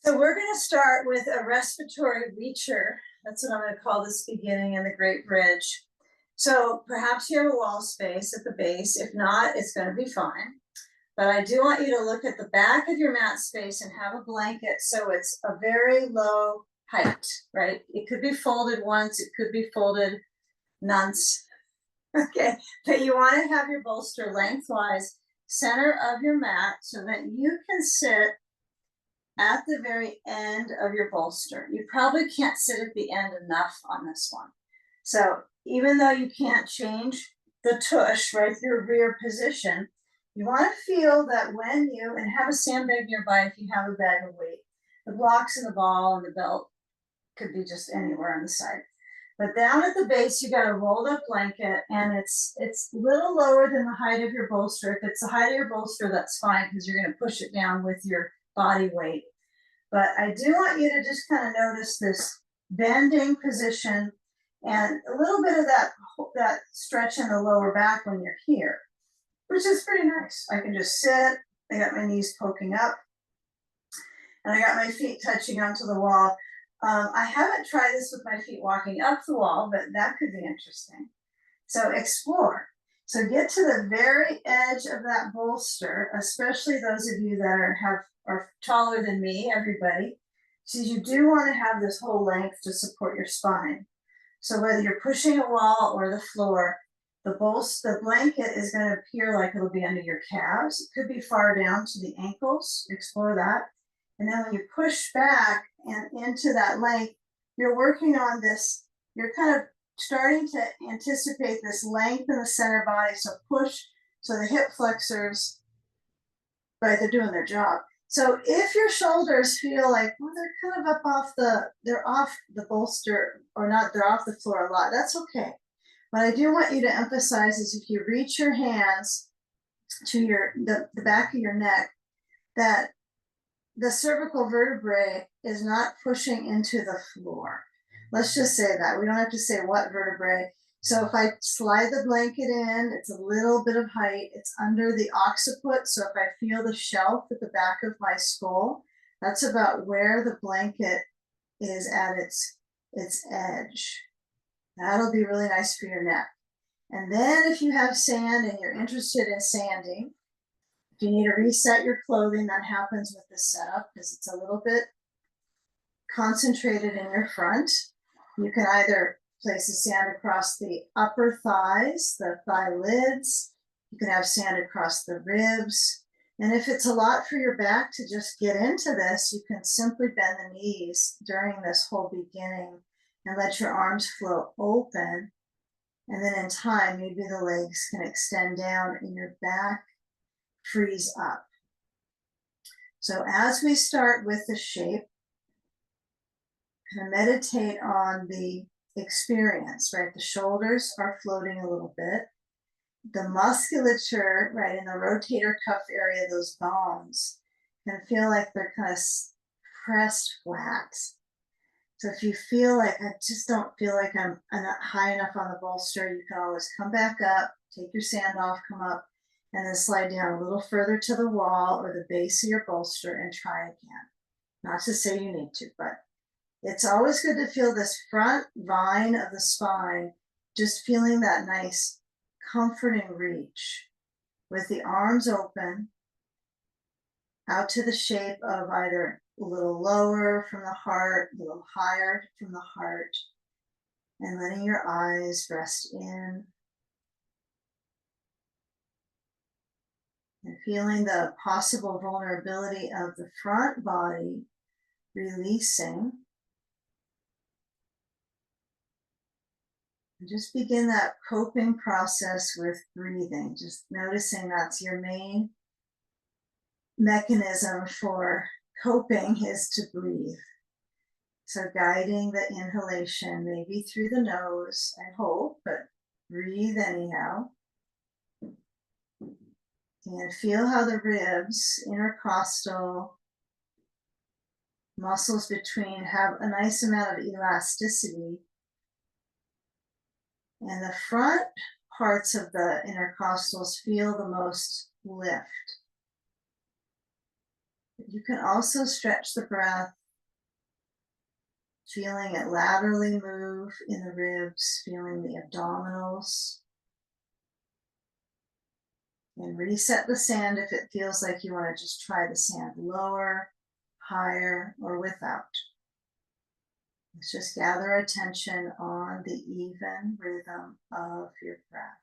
So we're going to start with a respiratory reacher. That's what I'm going to call this beginning in the Great Bridge. So perhaps you have a wall space at the base. If not, it's going to be fine. But I do want you to look at the back of your mat space and have a blanket so it's a very low height, right? It could be folded once, it could be folded nonce. Okay, but you want to have your bolster lengthwise center of your mat so that you can sit at the very end of your bolster. You probably can't sit at the end enough on this one. So even though you can't change the tush, right, your rear position, you want to feel that when you, and have a sandbag nearby if you have a bag of weight. The blocks and the ball and the belt could be just anywhere on the side. But down at the base, you got a rolled up blanket, and it's a little lower than the height of your bolster. If it's the height of your bolster, that's fine because you're going to push it down with your body weight. But I do want you to just kind of notice this bending position and a little bit of that stretch in the lower back when you're here, which is pretty nice. I can just sit, I got my knees poking up, and I got my feet touching onto the wall. I haven't tried this with my feet walking up the wall, but that could be interesting. So explore. So get to the very edge of that bolster, especially those of you that are taller than me, everybody. So you do want to have this whole length to support your spine. So whether you're pushing a wall or the floor, the blanket is going to appear like it'll be under your calves. It could be far down to the ankles. Explore that. And then when you push back and into that length, you're working on this, you're kind of starting to anticipate this length in the center body. So push, so the hip flexors, right, they're doing their job. So if your shoulders feel like, well, they're kind of they're off the bolster or not, they're off the floor a lot, that's okay. What I do want you to emphasize is if you reach your hands to the back of your neck, that the cervical vertebrae is not pushing into the floor. Let's just say that. We don't have to say what vertebrae. So if I slide the blanket in, it's a little bit of height. It's under the occiput. So if I feel the shelf at the back of my skull, that's about where the blanket is at its edge. That'll be really nice for your neck. And then if you have sand and you're interested in sanding, if you need to reset your clothing, that happens with this setup because it's a little bit concentrated in your front. You can either place the sand across the upper thighs, the thigh lids. You can have sand across the ribs. And if it's a lot for your back to just get into this, you can simply bend the knees during this whole beginning and let your arms flow open. And then in time, maybe the legs can extend down and your back freeze up. So as we start with the shape, kind of meditate on the experience, right? The shoulders are floating a little bit. The musculature, right, in the rotator cuff area, those bones can feel like they're kind of pressed flat. So if you feel like, I just don't feel like I'm not high enough on the bolster, you can always come back up, take your sand off, come up, and then slide down a little further to the wall or the base of your bolster and try again. Not to say you need to, but it's always good to feel this front vine of the spine, just feeling that nice comforting reach with the arms open out to the shape of either a little lower from the heart, a little higher from the heart, and letting your eyes rest in. And feeling the possible vulnerability of the front body releasing. And just begin that coping process with breathing, just noticing that's your main mechanism for coping is to breathe. So guiding the inhalation, maybe through the nose, I hope, but breathe anyhow. And feel how the ribs, intercostal, muscles between have a nice amount of elasticity. And the front parts of the intercostals feel the most lift. You can also stretch the breath, feeling it laterally move in the ribs, feeling the abdominals. And reset the sand if it feels like you want to just try the sand lower, higher, or without. Let's just gather attention on the even rhythm of your breath.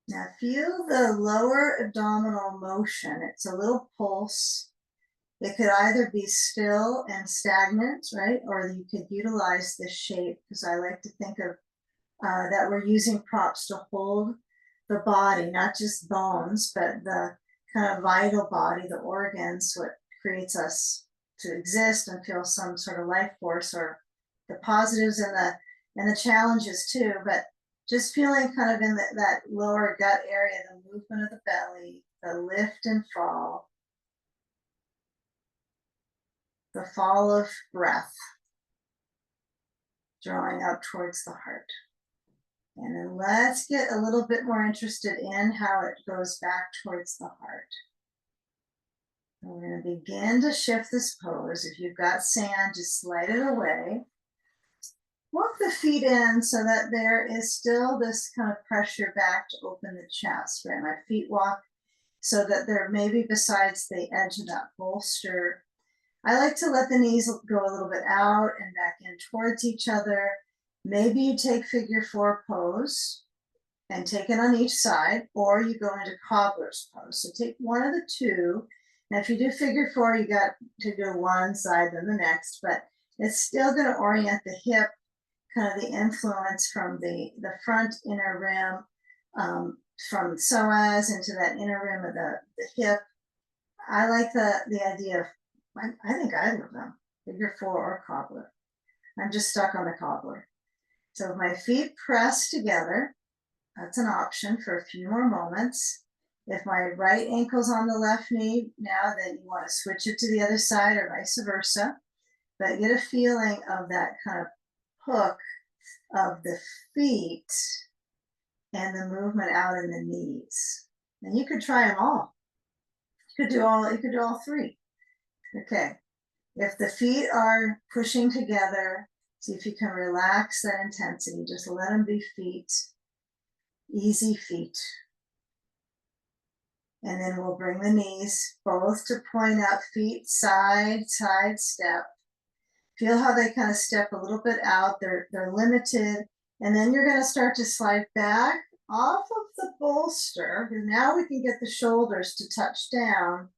Now feel the lower abdominal motion. It's a little pulse. It could either be still and stagnant, right? Or you could utilize this shape, because I like to think of that we're using props to hold the body, not just bones, but the kind of vital body, the organs, what creates us to exist and feel some sort of life force, or the positives and the challenges too. But just feeling kind of in that lower gut area, the movement of the belly, the lift and fall, the fall of breath, drawing up towards the heart. And then let's get a little bit more interested in how it goes back towards the heart. And we're going to begin to shift this pose. If you've got sand, just slide it away. Walk the feet in so that there is still this kind of pressure back to open the chest, right? My feet walk so that they're maybe besides the edge of that bolster. I like to let the knees go a little bit out and back in towards each other. Maybe you take figure four pose and take it on each side, or you go into cobbler's pose. So take one of the two. Now, if you do figure four, you got to go one side, then the next, but it's still going to orient the hip, kind of the influence from the front inner rim, from psoas into that inner rim of the hip. I like the idea of, I think either of them, figure four or cobbler. I'm just stuck on the cobbler. So my feet press together, that's an option for a few more moments. If my right ankle's on the left knee now, then you want to switch it to the other side or vice versa. But get a feeling of that kind of hook of the feet and the movement out in the knees. And you could try them all. You could do all three. Okay. If the feet are pushing together, see if you can relax that intensity. Just let them be feet, easy feet. And then we'll bring the knees both to point up, feet side, side step. Feel how they kind of step a little bit out. They're limited. And then you're going to start to slide back off of the bolster. And now we can get the shoulders to touch down.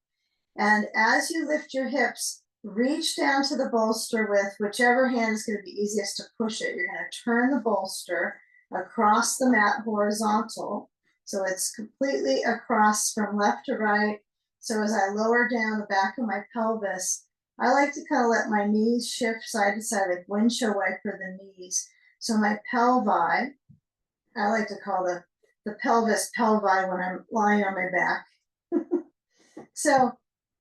And as you lift your hips, reach down to the bolster with whichever hand is going to be easiest to push it. You're going to turn the bolster across the mat horizontal. So it's completely across from left to right. So as I lower down the back of my pelvis, I like to kind of let my knees shift side to side, like windshield wiper the knees. So my pelvi, I like to call the pelvis pelvi when I'm lying on my back. So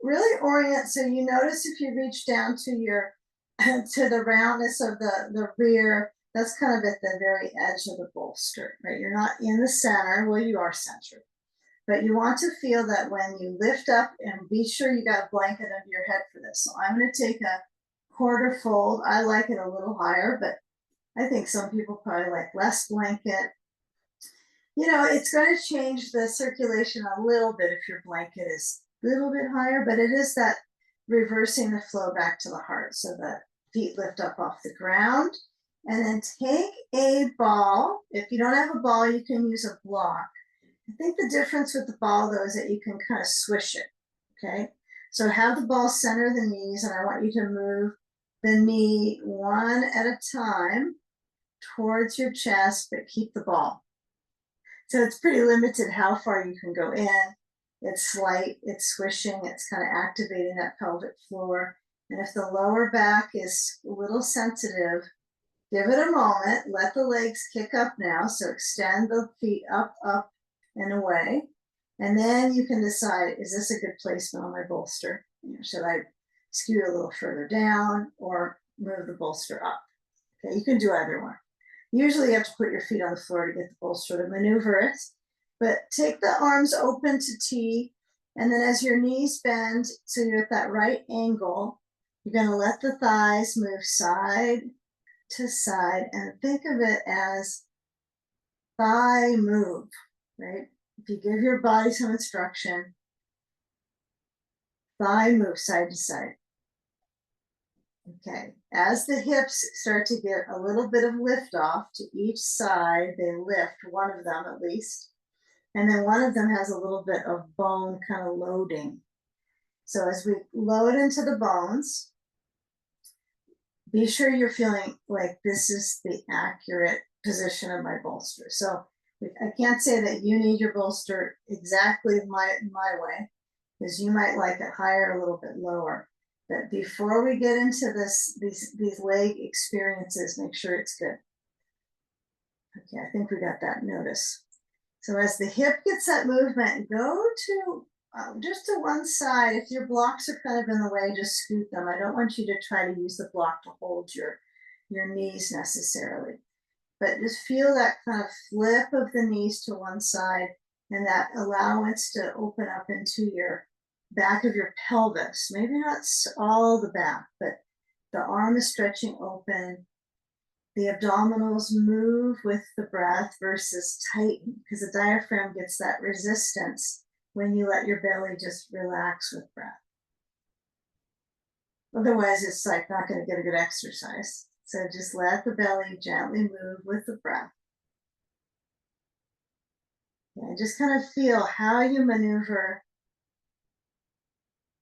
really orient, so you notice if you reach down to your to the roundness of the rear, that's kind of at the very edge of the bolster, right? You're not in the center. Well, you are centered, but you want to feel that when you lift up, and be sure you got a blanket under your head for this. So I'm going to take a quarter fold. I like it a little higher, but I think some people probably like less blanket. You know, it's going to change the circulation a little bit if your blanket is a little bit higher, but it is that reversing the flow back to the heart. So the feet lift up off the ground, and then take a ball. If you don't have a ball, you can use a block. I think the difference with the ball, though, is that you can kind of swish it, okay? So have the ball center the knees, and I want you to move the knee one at a time towards your chest, but keep the ball. So it's pretty limited how far you can go in. It's slight, it's swishing, it's kind of activating that pelvic floor. And if the lower back is a little sensitive, give it a moment, let the legs kick up now. So extend the feet up, up, and away. And then you can decide, is this a good placement on my bolster? Should I scoot a little further down or move the bolster up? Okay, you can do either one. Usually you have to put your feet on the floor to get the bolster to maneuver it, but take the arms open to T, and then as your knees bend, so you're at that right angle, you're gonna let the thighs move side to side, and think of it as thigh move, right? If you give your body some instruction, thigh move side to side. Okay, as the hips start to get a little bit of lift off to each side, they lift, one of them at least, and then one of them has a little bit of bone kind of loading. So as we load into the bones, be sure you're feeling like this is the accurate position of my bolster. So I can't say that you need your bolster exactly my way, because you might like it higher, a little bit lower. But before we get into these leg experiences, make sure it's good. Okay, I think we got that. Notice. So as the hip gets that movement, go to just to one side. If your blocks are kind of in the way, just scoot them. I don't want you to try to use the block to hold your knees necessarily, but just feel that kind of flip of the knees to one side and that allowance to open up into your back of your pelvis. Maybe not all the back, but the arm is stretching open. The abdominals move with the breath versus tighten, because the diaphragm gets that resistance when you let your belly just relax with breath. Otherwise, it's like not going to get a good exercise. So just let the belly gently move with the breath. And just kind of feel how you maneuver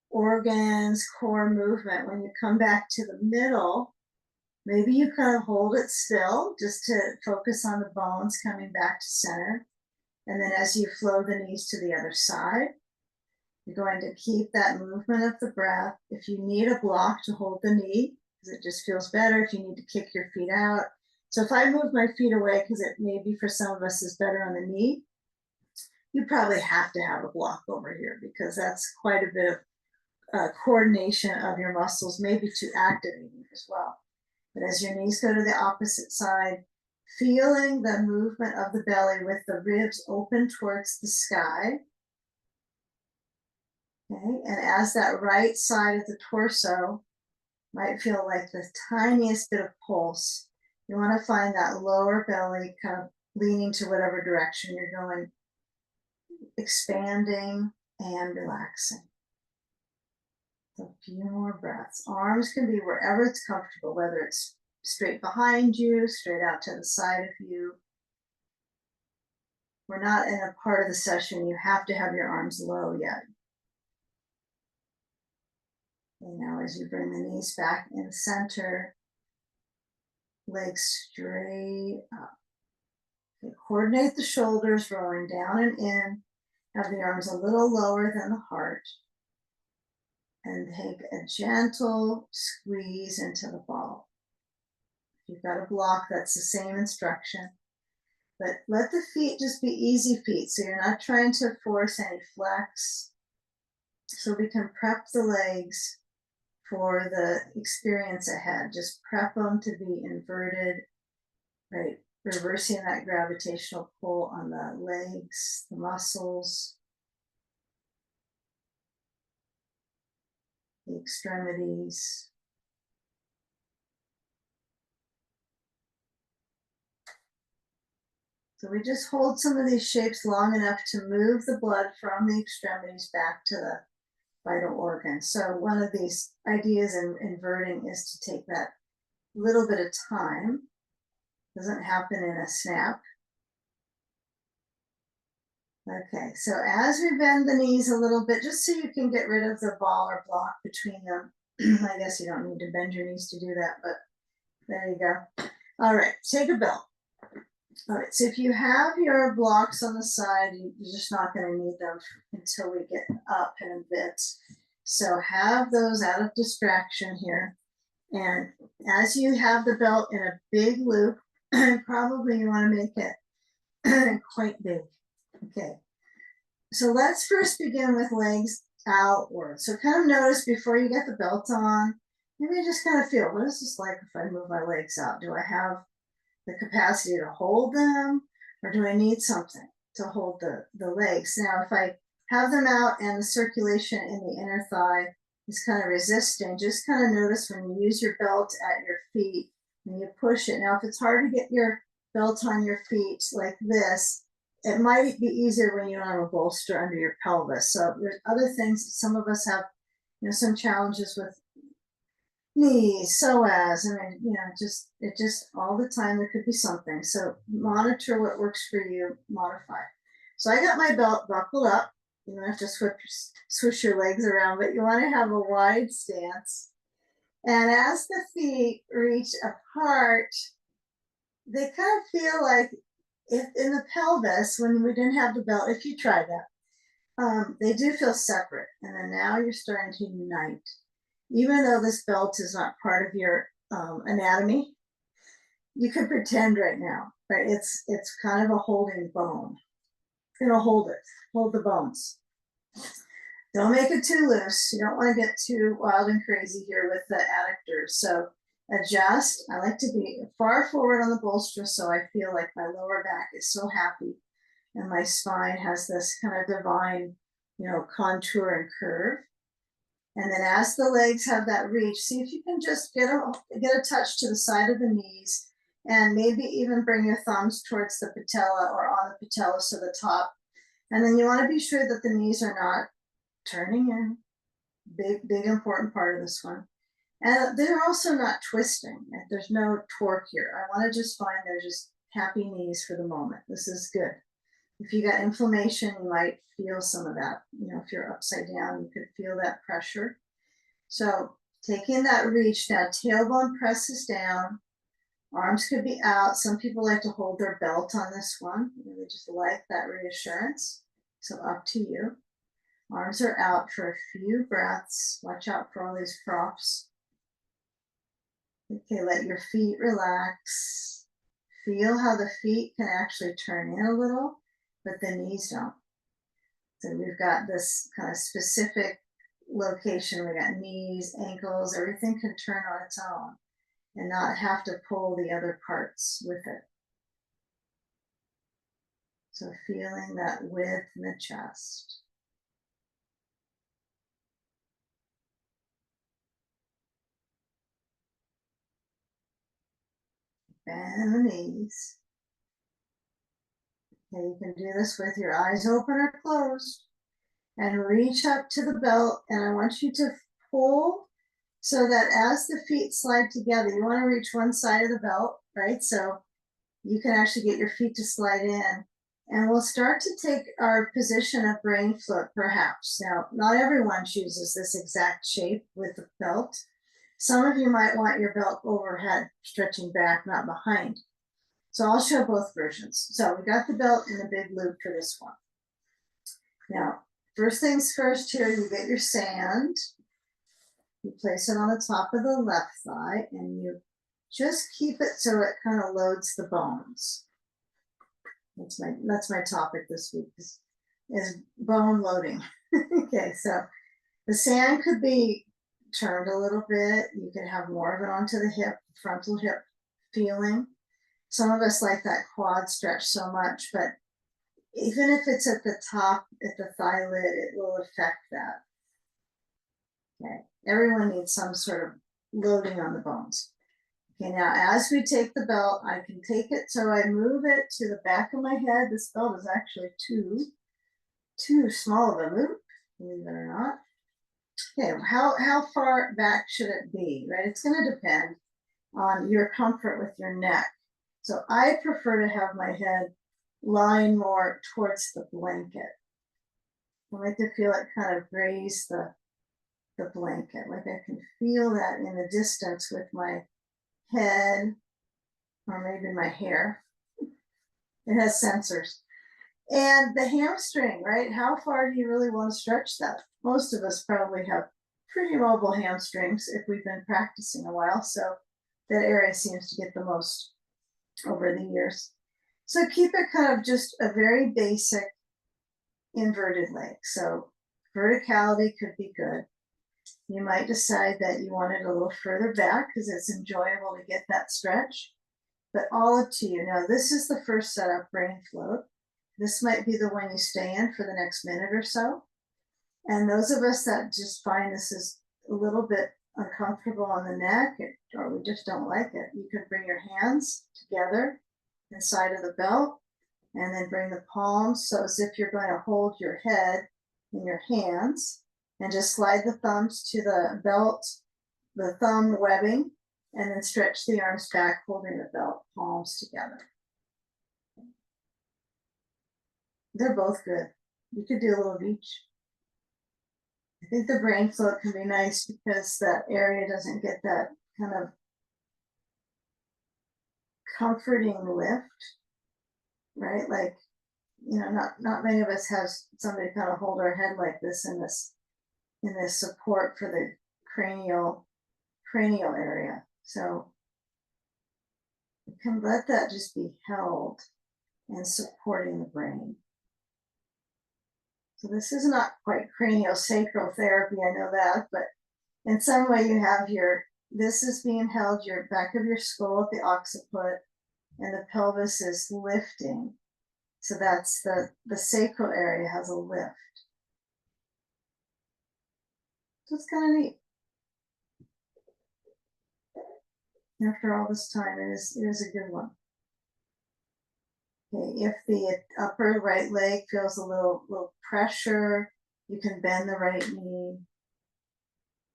organs, core movement. When you come back to the middle, maybe you kind of hold it still just to focus on the bones coming back to center. And then as you flow the knees to the other side, you're going to keep that movement of the breath. If you need a block to hold the knee, because it just feels better, if you need to kick your feet out. So if I move my feet away, because it maybe for some of us is better on the knee, you probably have to have a block over here, because that's quite a bit of coordination of your muscles, maybe to activate you as well. But as your knees go to the opposite side, feeling the movement of the belly with the ribs open towards the sky. Okay, and as that right side of the torso might feel like the tiniest bit of pulse, you want to find that lower belly kind of leaning to whatever direction you're going, expanding and relaxing. A few more breaths. Arms can be wherever it's comfortable, whether it's straight behind you, straight out to the side of you. We're not in a part of the session you have to have your arms low yet. And now as you bring the knees back in center, legs straight up. Okay, coordinate the shoulders, rolling down and in. Have the arms a little lower than the heart. And take a gentle squeeze into the ball. If you've got a block, that's the same instruction. But let the feet just be easy feet, so you're not trying to force any flex. So we can prep the legs for the experience ahead. Just prep them to be inverted, right? Reversing that gravitational pull on the legs, the muscles, the extremities. So we just hold some of these shapes long enough to move the blood from the extremities back to the vital organs. So one of these ideas in inverting is to take that little bit of time. Doesn't happen in a snap. Okay, so as we bend the knees a little bit, just so you can get rid of the ball or block between them. I guess you don't need to bend your knees to do that, but there you go. All right, take a bell. All right, so if you have your blocks on the side, you're just not going to need them until we get up and a bit. So have those out of distraction here. And as you have the belt in a big loop, probably you want to make it quite big. Okay. So let's first begin with legs outward. So kind of notice before you get the belt on, maybe just kind of feel, what is this like if I move my legs out? Do I have the capacity to hold them, or do I need something to hold the legs? Now, if I have them out and the circulation in the inner thigh is kind of resisting, just kind of notice when you use your belt at your feet and you push it. Now, if it's hard to get your belt on your feet like this, it might be easier when you don't have a bolster under your pelvis. So there's other things. Some of us have, some challenges with knees, psoas. I mean, it just all the time there could be something. So monitor what works for you, modify. So I got my belt buckled up. You don't have to switch your legs around, but you want to have a wide stance. And as the feet reach apart, they kind of feel like if in the pelvis, when we didn't have the belt, if you try that, they do feel separate. And then now you're starting to unite. Even though this belt is not part of your anatomy, you could pretend right now, right? It's kind of a holding bone. Hold the bones. Don't make it too loose. You don't want to get too wild and crazy here with the adductors. So adjust. I like to be far forward on the bolster so I feel like my lower back is so happy and my spine has this kind of divine, contour and curve. And then as the legs have that reach, see if you can just get a touch to the side of the knees and maybe even bring your thumbs towards the patella or on the patella, so the top. And then you want to be sure that the knees are not turning in. Big important part of this one. And they're also not twisting. There's no torque here. I want to just find they're just happy knees for the moment. This is good. If you got inflammation, you might feel some of that. If you're upside down, you could feel that pressure. So taking that reach, now tailbone presses down, arms could be out. Some people like to hold their belt on this one. They just like that reassurance. So up to you. Arms are out for a few breaths. Watch out for all these props. Okay, let your feet relax. Feel how the feet can actually turn in a little, but the knees don't. So we've got this kind of specific location. We got knees, ankles, everything can turn on its own and not have to pull the other parts with it. So feeling that width in the chest. Bend the knees. Okay, you can do this with your eyes open or closed. And reach up to the belt, and I want you to pull so that as the feet slide together, you want to reach one side of the belt, right? So you can actually get your feet to slide in. And we'll start to take our position of brain float, perhaps. Now, not everyone chooses this exact shape with the belt. Some of you might want your belt overhead, stretching back, not behind. So I'll show both versions. So we got the belt in a big loop for this one. Now, first things first here, you get your sand. You place it on the top of the left thigh and you just keep it so it kind of loads the bones. That's my topic this week is bone loading. Okay, so the sand could be turned a little bit. You could have more of it onto the hip, frontal hip feeling. Some of us like that quad stretch so much, but even if it's at the top, at the thigh lid, it will affect that. Okay, everyone needs some sort of loading on the bones. Okay, now as we take the belt, I can take it so I move it to the back of my head. This belt is actually too small of a loop, believe it or not. Okay, how far back should it be, right? It's going to depend on your comfort with your neck. So I prefer to have my head lying more towards the blanket. I like to feel it kind of graze the blanket, like I can feel that in the distance with my head or maybe my hair. It has sensors. And the hamstring, right? How far do you really want to stretch that? Most of us probably have pretty mobile hamstrings if we've been practicing a while, so that area seems to get the most over the years. So keep it kind of just a very basic inverted leg. So verticality could be good. You might decide that you want it a little further back because it's enjoyable to get that stretch, but all up to you. Now, this is the first setup, brain float. This might be the one you stay in for the next minute or so. And those of us that just find this is a little bit uncomfortable on the neck, or we just don't like it, you can bring your hands together inside of the belt and then bring the palms so as if you're going to hold your head in your hands, and just slide the thumbs to the belt, the thumb webbing, and then stretch the arms back, holding the belt, palms together. They're both good. You could do a little of each. I think the brain float can be nice because that area doesn't get that kind of comforting lift, right? Like, you know, not many of us have somebody kind of hold our head like this in this support for the cranial area. So you can let that just be held and supporting the brain. So this is not quite craniosacral therapy, I know that, but in some way you have this is being held, your back of your skull at the occiput, and the pelvis is lifting. So that's the sacral area has a lift. So it's kind of neat. After all this time, it is a good one. Okay, if the upper right leg feels a little pressure, you can bend the right knee.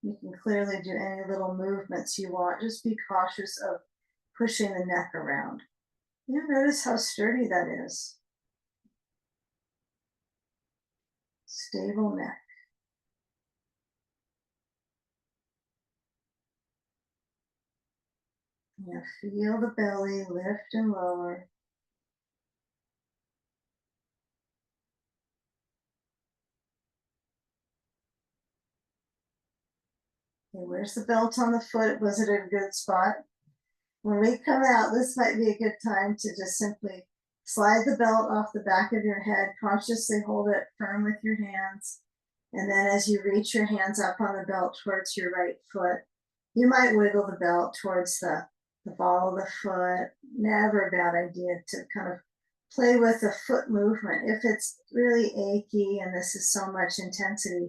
You can clearly do any little movements you want. Just be cautious of pushing the neck around. You notice how sturdy that is. Stable neck. Yeah, feel the belly lift and lower. Okay, where's the belt on the foot? Was it a good spot? When we come out, this might be a good time to just simply slide the belt off the back of your head, consciously hold it firm with your hands. And then as you reach your hands up on the belt towards your right foot, you might wiggle the belt towards the ball of the foot. Never a bad idea to kind of play with the foot movement. If it's really achy and this is so much intensity,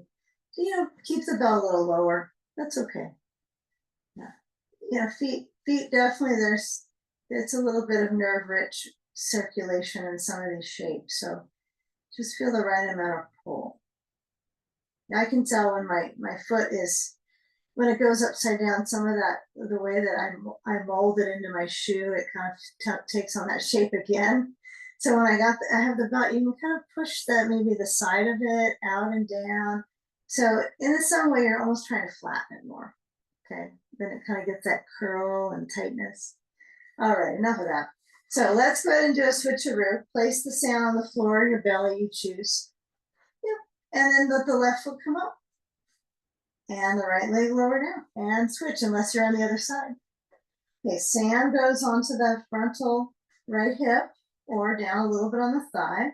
keep the belt a little lower. That's okay. Yeah. Feet definitely, it's a little bit of nerve-rich circulation in some of these shapes. So just feel the right amount of pull. I can tell when my foot is, when it goes upside down, some of that, the way that I mold it into my shoe, it kind of takes on that shape again. So when I have the belt, you can kind of push maybe the side of it out and down. So in some way, you're almost trying to flatten it more. Okay, then it kind of gets that curl and tightness. All right, enough of that. So let's go ahead and do a switcheroo. Place the sand on the floor, your belly, you choose. Yep. And then let the left foot come up. And the right leg lower down. And switch, unless you're on the other side. Okay, sand goes onto the frontal right hip or down a little bit on the thigh.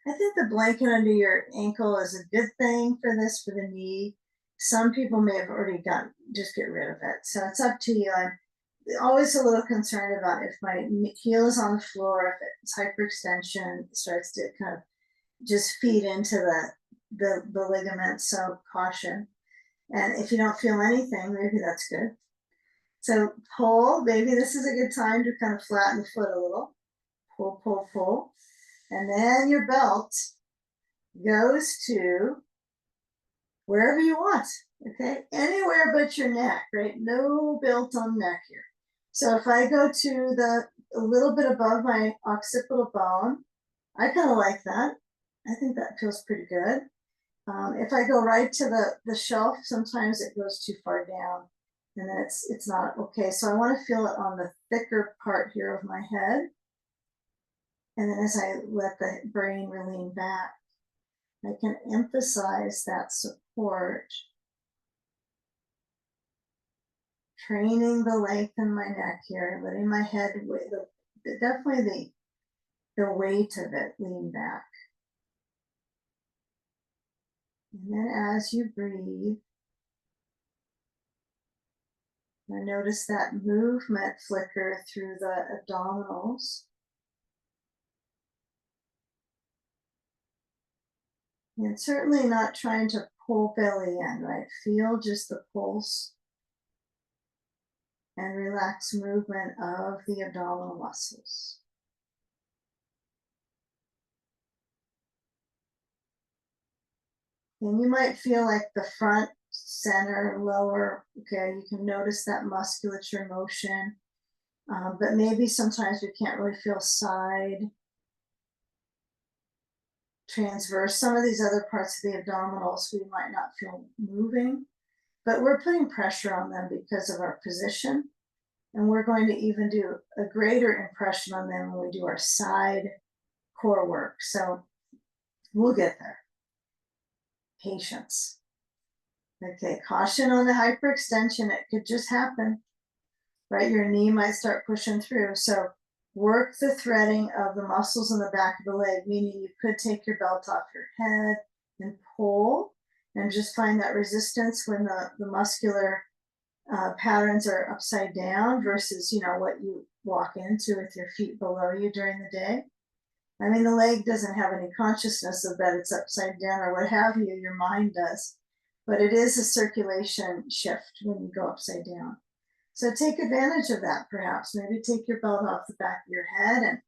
I think the blanket under your ankle is a good thing for this, for the knee. Some people may have already just get rid of it. So it's up to you. I'm always a little concerned about if my heel is on the floor, if it's hyperextension, it starts to kind of just feed into the ligament. So caution. And if you don't feel anything, maybe that's good. So pull, maybe this is a good time to kind of flatten the foot a little. Pull, pull, pull. And then your belt goes to wherever you want, okay? Anywhere but your neck, right? No belt on neck here. So if I go to a little bit above my occipital bone, I kind of like that. I think that feels pretty good. If I go right to the shelf, sometimes it goes too far down and then it's not okay. So I want to feel it on the thicker part here of my head. And then as I let the brain lean back, I can emphasize that support training the length in my neck here, letting my head, definitely the weight of it lean back. And then as you breathe, I notice that movement flicker through the abdominals. And certainly not trying to pull belly in, right? Feel just the pulse and relaxed movement of the abdominal muscles. And you might feel like the front, center, lower, okay, you can notice that musculature motion, but maybe sometimes we can't really feel side, transverse. Some of these other parts of the abdominals we might not feel moving, but we're putting pressure on them because of our position. And we're going to even do a greater impression on them when we do our side core work. So we'll get there. Patience. Okay, caution on the hyperextension. It could just happen, right? Your knee might start pushing through. So work the threading of the muscles in the back of the leg, meaning you could take your belt off your head and pull and just find that resistance when the muscular patterns are upside down versus, what you walk into with your feet below you during the day. I mean, the leg doesn't have any consciousness of that it's upside down or what have you, your mind does. But it is a circulation shift when you go upside down. So take advantage of that, perhaps. Maybe take your belt off the back of your head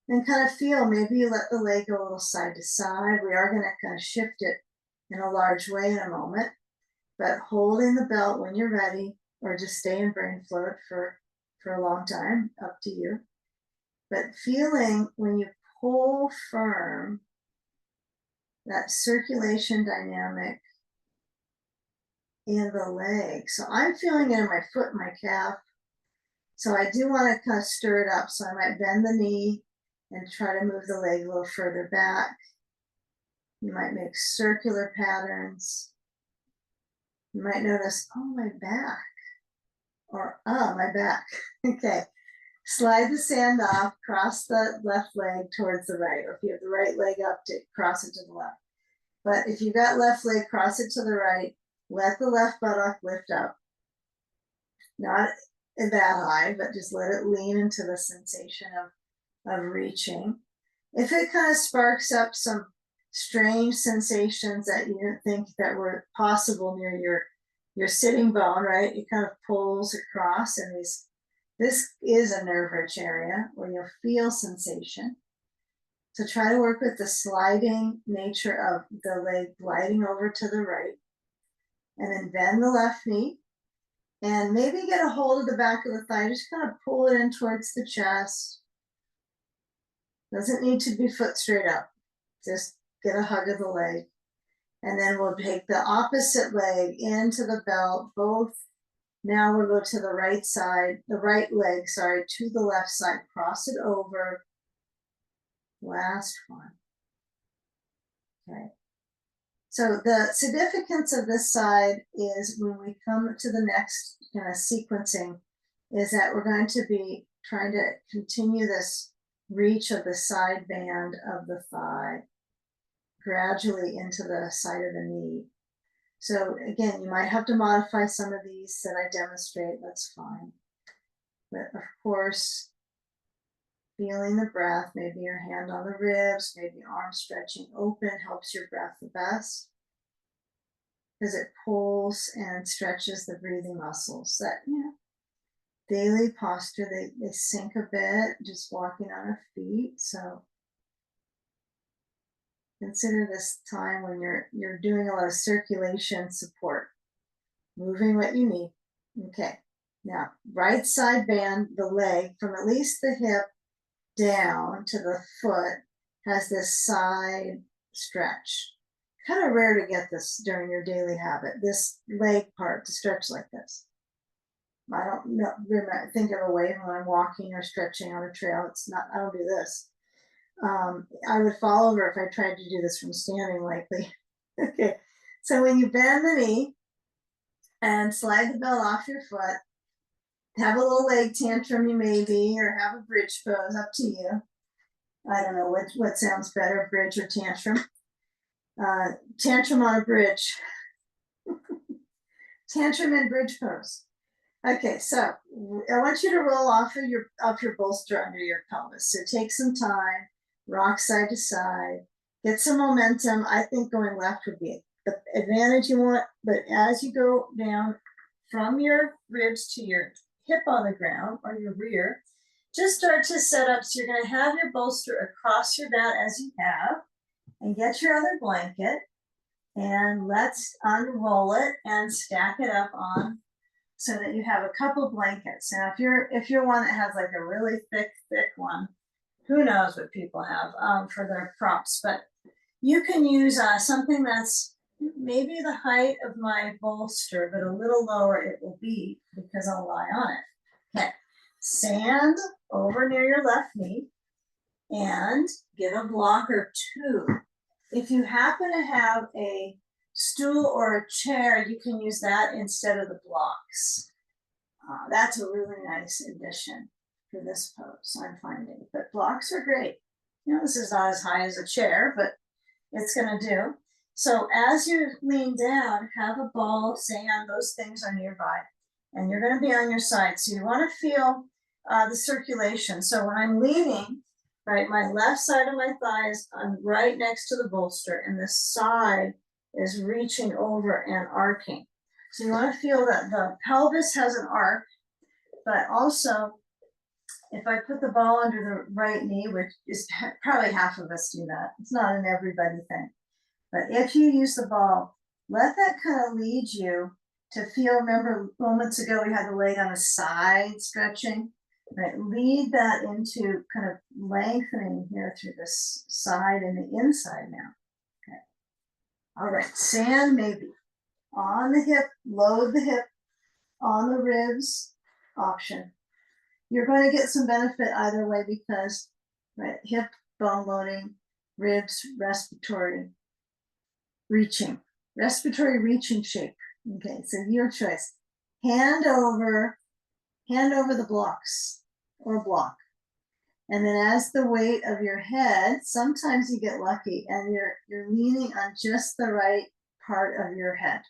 and kind of feel, maybe you let the leg go a little side to side. We are going to kind of shift it in a large way in a moment, but holding the belt when you're ready, or just stay in brain float for a long time, up to you. But feeling when you pull firm, that circulation dynamic in the leg. So I'm feeling it in my foot, my calf. So I do want to kind of stir it up. So I might bend the knee and try to move the leg a little further back. You might make circular patterns. You might notice, oh, my back. Or, oh, my back. Okay. Slide the sand off, cross the left leg towards the right. Or if you have the right leg up, to cross it to the left. But if you've got left leg, cross it to the right. Let the left buttock lift up. Not that high, but just let it lean into the sensation of reaching. If it kind of sparks up some strange sensations that you didn't think that were possible near your sitting bone, right? It kind of pulls across, and this is a nerve-rich area where you'll feel sensation. So try to work with the sliding nature of the leg gliding over to the right, and then bend the left knee. And maybe get a hold of the back of the thigh, just kind of pull it in towards the chest. Doesn't need to be foot straight up. Just get a hug of the leg. And then we'll take the opposite leg into the belt. Both, now we'll go to the right side, the right leg, sorry, to the left side. Cross it over. Last one. Okay. So the significance of this side is when we come to the next kind of sequencing is that we're going to be trying to continue this reach of the side band of the thigh gradually into the side of the knee. So again, you might have to modify some of these that I demonstrate, that's fine. But of course, feeling the breath, maybe your hand on the ribs, maybe arm stretching open helps your breath the best, because it pulls and stretches the breathing muscles. That, daily posture, they sink a bit, just walking on our feet. So consider this time when you're doing a lot of circulation support, moving what you need. Okay, now right side band, the leg from at least the hip down to the foot has this side stretch. Kind of rare to get this during your daily habit, this leg part to stretch like this. I don't know, think of a way when I'm walking or stretching on a trail. It's not, I don't do this. I would fall over if I tried to do this from standing likely. Okay, so when you bend the knee and slide the belt off your foot, have a little leg tantrum, you maybe, or have a bridge pose, up to you. I don't know what sounds better, bridge or tantrum. Tantrum on a bridge. Tantrum and bridge pose. Okay, so I want you to roll off your bolster under your pelvis. So take some time, rock side to side, get some momentum. I think going left would be the advantage you want, but as you go down from your ribs to your hip on the ground or your rear, just start to set up. So you're going to have your bolster across your back as you have, and get your other blanket, and let's unroll it and stack it up on so that you have a couple blankets. Now, if you're one that has like a really thick one, who knows what people have for their props, but you can use something that's maybe the height of my bolster, but a little lower it will be because I'll lie on it. Okay, sand over near your left knee and get a block or two. If you happen to have a stool or a chair, you can use that instead of the blocks. That's a really nice addition for this pose, I'm finding. But blocks are great. You know, this is not as high as a chair, but it's going to do. So as you lean down, have a ball of sand, those things are nearby, and you're going to be on your side. So you want to feel the circulation. So when I'm leaning, right, my left side of my thighs, I'm right next to the bolster, and this side is reaching over and arcing. So you want to feel that the pelvis has an arc, but also if I put the ball under the right knee, which is probably half of us do that, it's not an everybody thing, but if you use the ball, let that kind of lead you to feel, remember moments ago we had the leg on the side stretching, right? Lead that into kind of lengthening here through this side and the inside now. Okay. All right, sand maybe on the hip, load the hip, on the ribs, option. You're going to get some benefit either way because, right, hip, bone loading, ribs, respiratory reaching shape. Okay, so your choice. Hand over the blocks or block. And then as the weight of your head, sometimes you get lucky and you're leaning on just the right part of your head.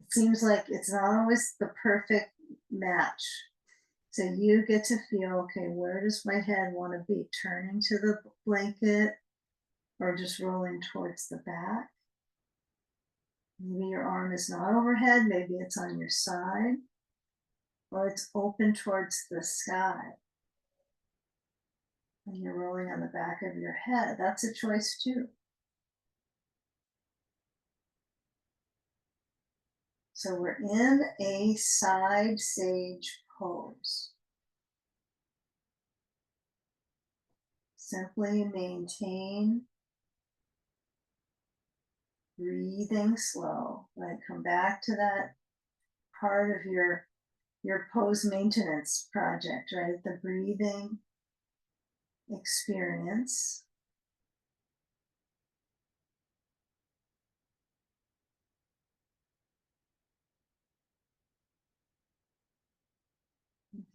It seems like it's not always the perfect match. So you get to feel, okay, where does my head want to be? Turning to the blanket or just rolling towards the back? Maybe your arm is not overhead, maybe it's on your side, or it's open towards the sky. And you're rolling on the back of your head. That's a choice too. So we're in a side sage pose. Simply maintain breathing slow. Right, come back to that part of your pose maintenance project, right? The breathing experience.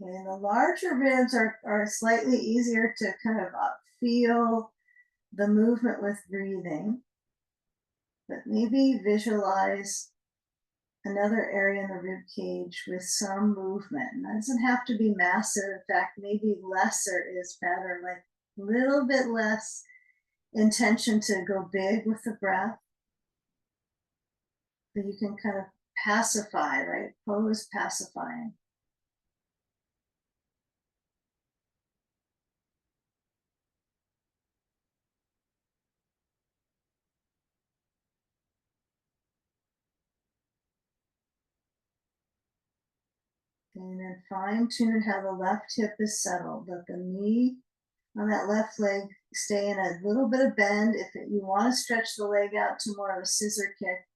Okay, and the larger ribs are slightly easier to kind of feel the movement with breathing, but maybe visualize another area in the rib cage with some movement. And that doesn't have to be massive. In fact, maybe lesser is better, like a little bit less intention to go big with the breath. But you can kind of pacify, right? Pose pacifying. And then fine tune how the left hip is settled. Let the knee on that left leg stay in a little bit of bend. If you want to stretch the leg out to more of a scissor kick,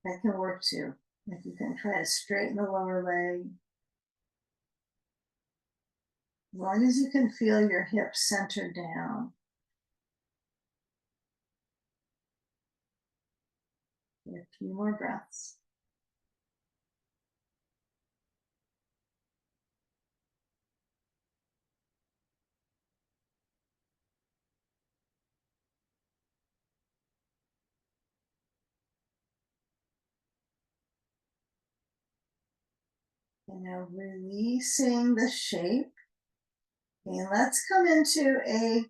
that can work too. If you can try to straighten the lower leg. As long as you can feel your hips center down. A few more breaths. And now releasing the shape. And let's come into a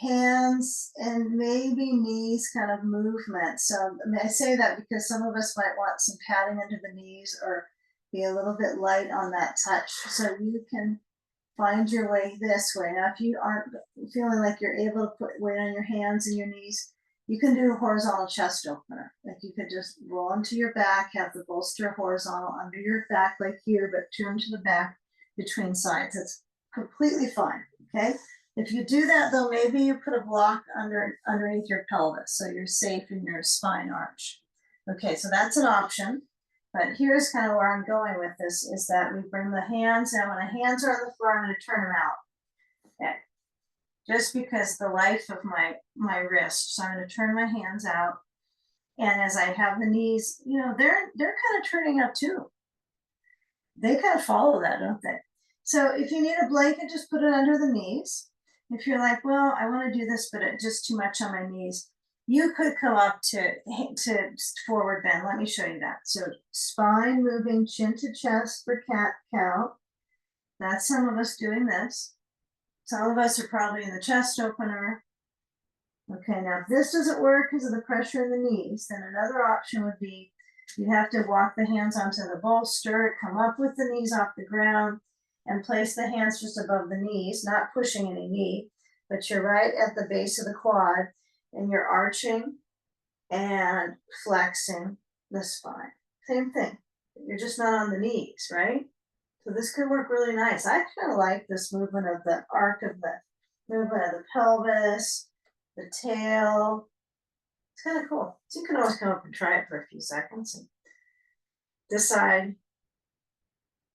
hands and maybe knees kind of movement. So I say that because some of us might want some padding under the knees or be a little bit light on that touch. So you can find your way this way. Now, if you aren't feeling like you're able to put weight on your hands and your knees, you can do a horizontal chest opener. Like you could just roll into your back, have the bolster horizontal under your back like here, but turn to the back between sides. That's completely fine, okay? If you do that though, maybe you put a block underneath your pelvis so you're safe in your spine arch. Okay, so that's an option. But here's kind of where I'm going with this is that we bring the hands, now when the hands are on the floor, I'm going to turn them out. Okay. Just because the life of my wrist. So I'm going to turn my hands out. And as I have the knees, you know, they're kind of turning up too. They kind of follow that, don't they? So if you need a blanket, just put it under the knees. If you're like, well, I want to do this, but it's just too much on my knees, you could come up to forward bend. Let me show you that. So spine moving, chin to chest for cat cow. That's some of us doing this. Some of us are probably in the chest opener. Okay, now if this doesn't work because of the pressure in the knees, then another option would be you have to walk the hands onto the bolster, come up with the knees off the ground, and place the hands just above the knees, not pushing any knee, but you're right at the base of the quad, and you're arching and flexing the spine. Same thing. You're just not on the knees, right? So this could work really nice. I kind of like this movement of the arc of the movement of the pelvis, the tail. It's kind of cool. So you can always come up and try it for a few seconds and decide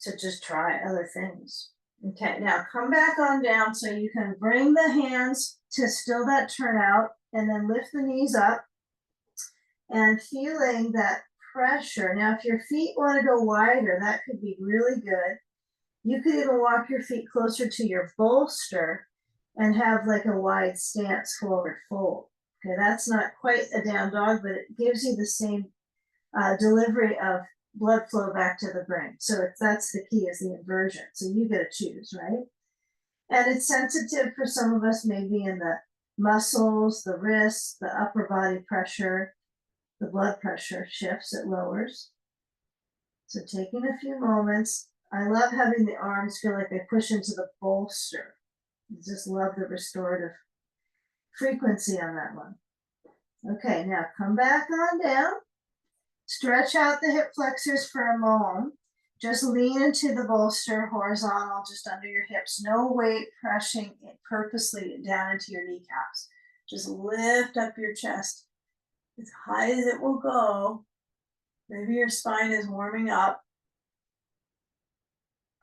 to just try other things. Okay, now come back on down so you can bring the hands to still that turnout and then lift the knees up and feeling that pressure. Now, if your feet want to go wider, that could be really good. You could even walk your feet closer to your bolster and have like a wide stance forward fold. Okay, that's not quite a down dog, but it gives you the same delivery of blood flow back to the brain. So that's the key, is the inversion. So you get to choose, right? And it's sensitive for some of us, maybe in the muscles, the wrists, the upper body pressure, the blood pressure shifts, it lowers. So taking a few moments. I love having the arms feel like they push into the bolster. I just love the restorative frequency on that one. Okay, now come back on down. Stretch out the hip flexors for a moment. Just lean into the bolster horizontal, just under your hips. No weight pressing it purposely down into your kneecaps. Just lift up your chest as high as it will go. Maybe your spine is warming up.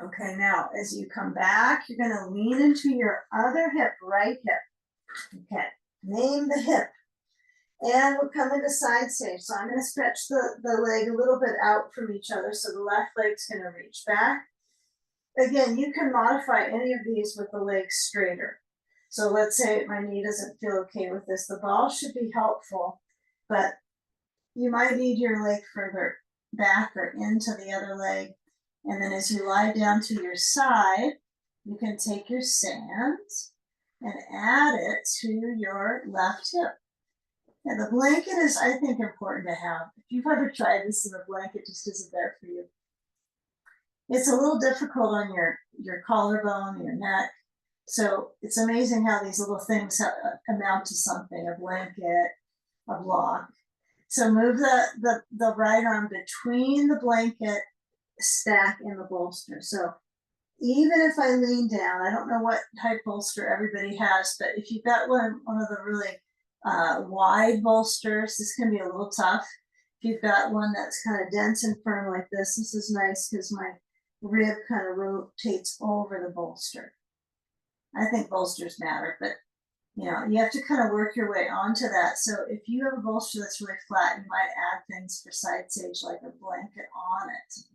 Okay, now as you come back, you're going to lean into your other hip, right hip. Okay, name the hip. And we'll come into side stage. So I'm going to stretch the leg a little bit out from each other. So the left leg's going to reach back. Again, you can modify any of these with the legs straighter. So let's say my knee doesn't feel okay with this. The ball should be helpful, but you might need your leg further back or into the other leg. And then as you lie down to your side, you can take your sand and add it to your left hip. And the blanket is, I think, important to have. If you've ever tried this and the blanket just isn't there for you, it's a little difficult on your collarbone, your neck. So it's amazing how these little things amount to something, a blanket, a block. So move the right arm between the blanket stack and the bolster. So even if I lean down, I don't know what type bolster everybody has, but if you've got one of the really wide bolsters, this can be a little tough. If you've got one that's kind of dense and firm like this is nice because my rib kind of rotates over the bolster. I think bolsters matter, but you know, you have to kind of work your way onto that. So if you have a bolster that's really flat, you might add things for side stage like a blanket on it.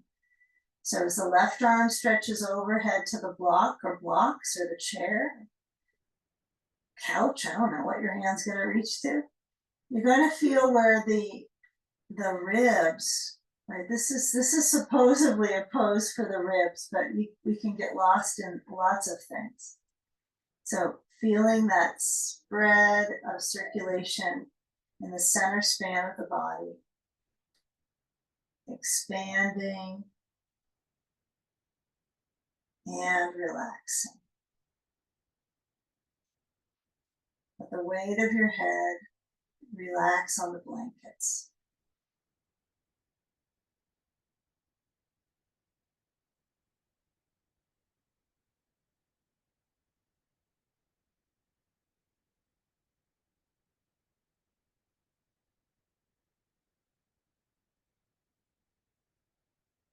So as the left arm stretches overhead to the block or blocks or the chair, couch, I don't know what your hand's going to reach to. You're going to feel where the ribs Right, this is supposedly a pose for the ribs, but we can get lost in lots of things. So feeling that spread of circulation in the center span of the body, expanding and relaxing. Let the weight of your head relax on the blankets.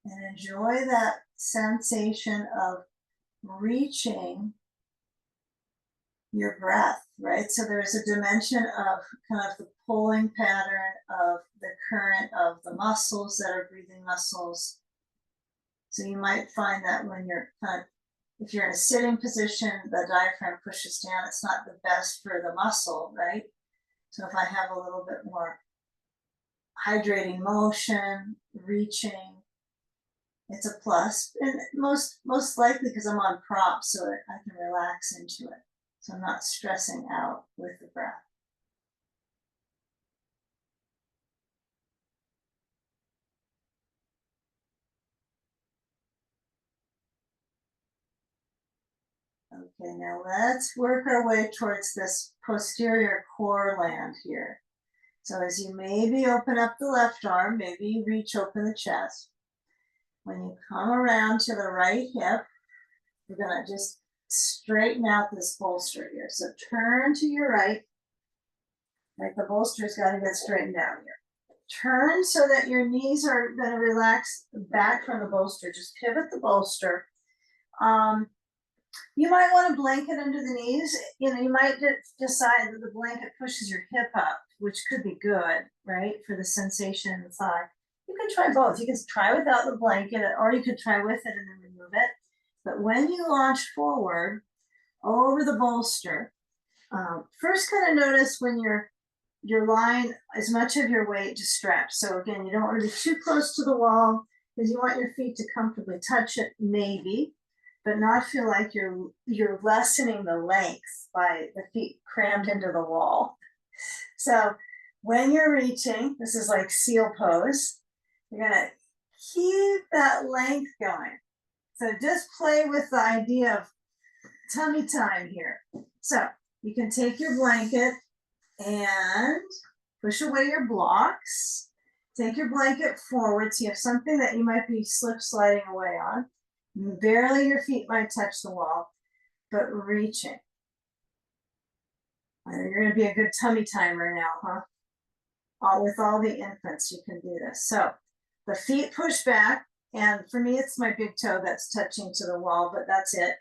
And enjoy that sensation of reaching your breath, right? So there's a dimension of kind of the pulling pattern of the current of the muscles that are breathing muscles. So you might find that when you're kind of, if you're in a sitting position, the diaphragm pushes down. It's not the best for the muscle, right? So if I have a little bit more hydrating motion, reaching, it's a plus. And most likely because I'm on props, so I can relax into it. So I'm not stressing out with the breath. Okay, now let's work our way towards this posterior core land here. So as you maybe open up the left arm, maybe you reach open the chest. When you come around to the right hip, we're gonna just straighten out this bolster here. So turn to your right, like the bolster's gotta get straightened out here. Turn so that your knees are gonna relax back from the bolster. Just pivot the bolster. You might want a blanket under the knees. You might decide that the blanket pushes your hip up, which could be good, right, for the sensation in the thigh. You can try both. You can try without the blanket, or you could try with it and then remove it. But when you launch forward over the bolster, first kind of notice when you're lying as much of your weight to stretch. So again, you don't want to be too close to the wall because you want your feet to comfortably touch it, maybe, but not feel like you're lessening the length by the feet crammed into the wall. So when you're reaching, this is like seal pose, you're gonna keep that length going. So just play with the idea of tummy time here. So you can take your blanket and push away your blocks. Take your blanket forward so you have something that you might be slip sliding away on. Barely your feet might touch the wall, but reaching. I know you're going to be a good tummy timer now, huh? With all the infants, you can do this. So the feet push back, and for me, it's my big toe that's touching to the wall, but that's it.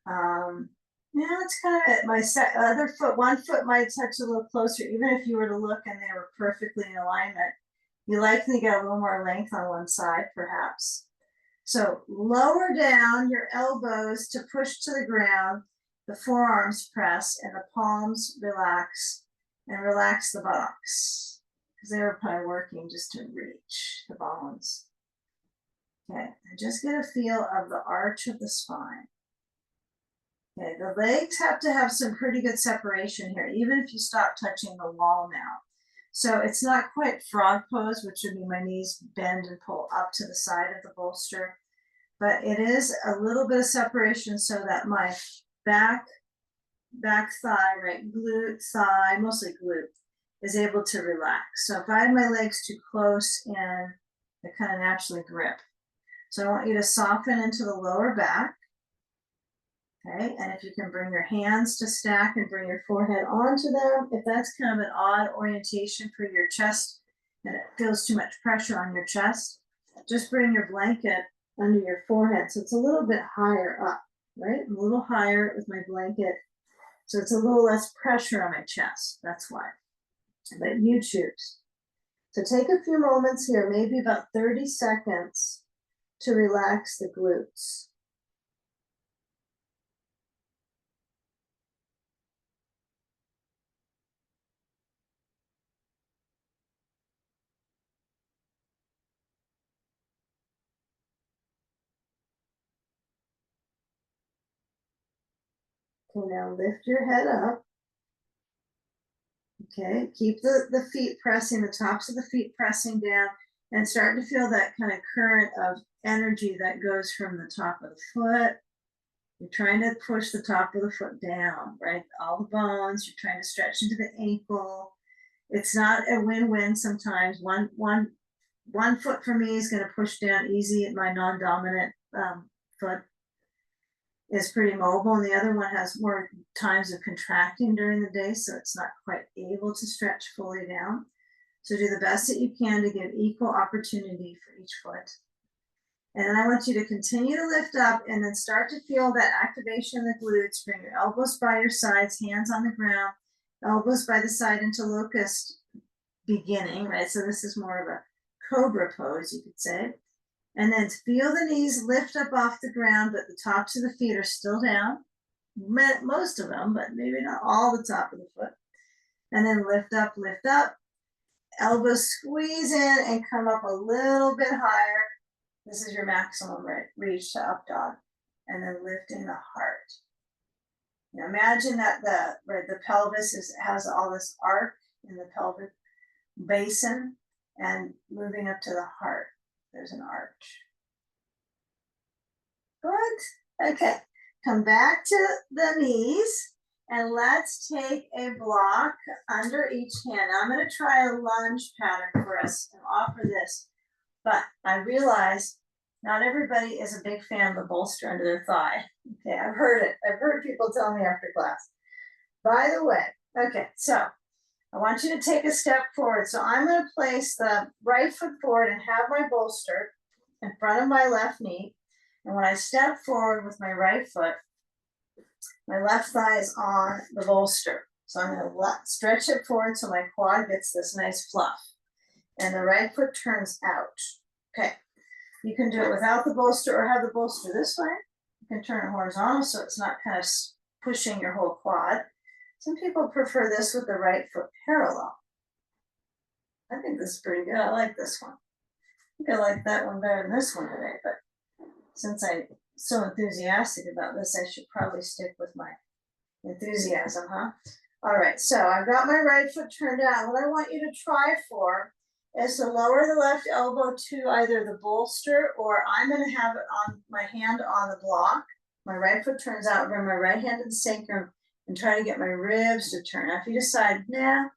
Yeah, that's kind of it. My other foot, one foot might touch a little closer, even if you were to look and they were perfectly in alignment. You likely get a little more length on one side, perhaps. So lower down your elbows to push to the ground, the forearms press, and the palms relax, and relax the buttocks, because they were probably working just to reach the bones. Okay, and just get a feel of the arch of the spine. Okay, the legs have to have some pretty good separation here, even if you stop touching the wall now. So it's not quite frog pose, which would be my knees bend and pull up to the side of the bolster, but it is a little bit of separation so that my back thigh, right, glute, thigh, mostly glute, is able to relax. So if I have my legs too close in, they kind of naturally grip. So I want you to soften into the lower back. Okay, and if you can bring your hands to stack and bring your forehead onto them, if that's kind of an odd orientation for your chest and it feels too much pressure on your chest, just bring your blanket under your forehead so it's a little bit higher up, right? I'm a little higher with my blanket, so it's a little less pressure on my chest. That's why. But you choose. So take a few moments here, maybe about 30 seconds, to relax the glutes. Okay, now lift your head up. Okay, keep the feet pressing, the tops of the feet pressing down, and start to feel that kind of current of energy that goes from the top of the foot. You're trying to push the top of the foot down, right? All the bones, you're trying to stretch into the ankle. It's not a win-win sometimes. One foot for me is going to push down easy. My non-dominant foot is pretty mobile, and the other one has more times of contracting during the day, so it's not quite able to stretch fully down. So do the best that you can to give equal opportunity for each foot. And then I want you to continue to lift up and then start to feel that activation in the glutes. Bring your elbows by your sides, hands on the ground, elbows by the side into locust beginning, right? So this is more of a cobra pose, you could say. And then feel the knees lift up off the ground, but the tops of the feet are still down. Most of them, but maybe not all the top of the foot. And then lift up, elbows squeeze in and come up a little bit higher. This is your maximum reach to up dog. And then lifting the heart. Now imagine that the pelvis has all this arc in the pelvic basin and moving up to the heart. There's an arch. Good. Okay. Come back to the knees and let's take a block under each hand. Now I'm going to try a lunge pattern for us and offer this, but I realize not everybody is a big fan of the bolster under their thigh. Okay, I've heard it. I've heard people tell me after class. By the way, okay, so I want you to take a step forward. So I'm going to place the right foot forward and have my bolster in front of my left knee. And when I step forward with my right foot, my left thigh is on the bolster. So I'm going to stretch it forward so my quad gets this nice fluff. And the right foot turns out. Okay. You can do it without the bolster or have the bolster this way. You can turn it horizontal so it's not kind of pushing your whole quad. Some people prefer this with the right foot parallel. I think this is pretty good. I like this one. I think I like that one better than this one today, but since I'm so enthusiastic about this, I should probably stick with my enthusiasm, huh? All right, so I've got my right foot turned out. What I want you to try for is to lower the left elbow to either the bolster, or I'm going to have it on my hand on the block. My right foot turns out, bring my right hand to the sacrum and try to get my ribs to turn. Now, if you decide, nah,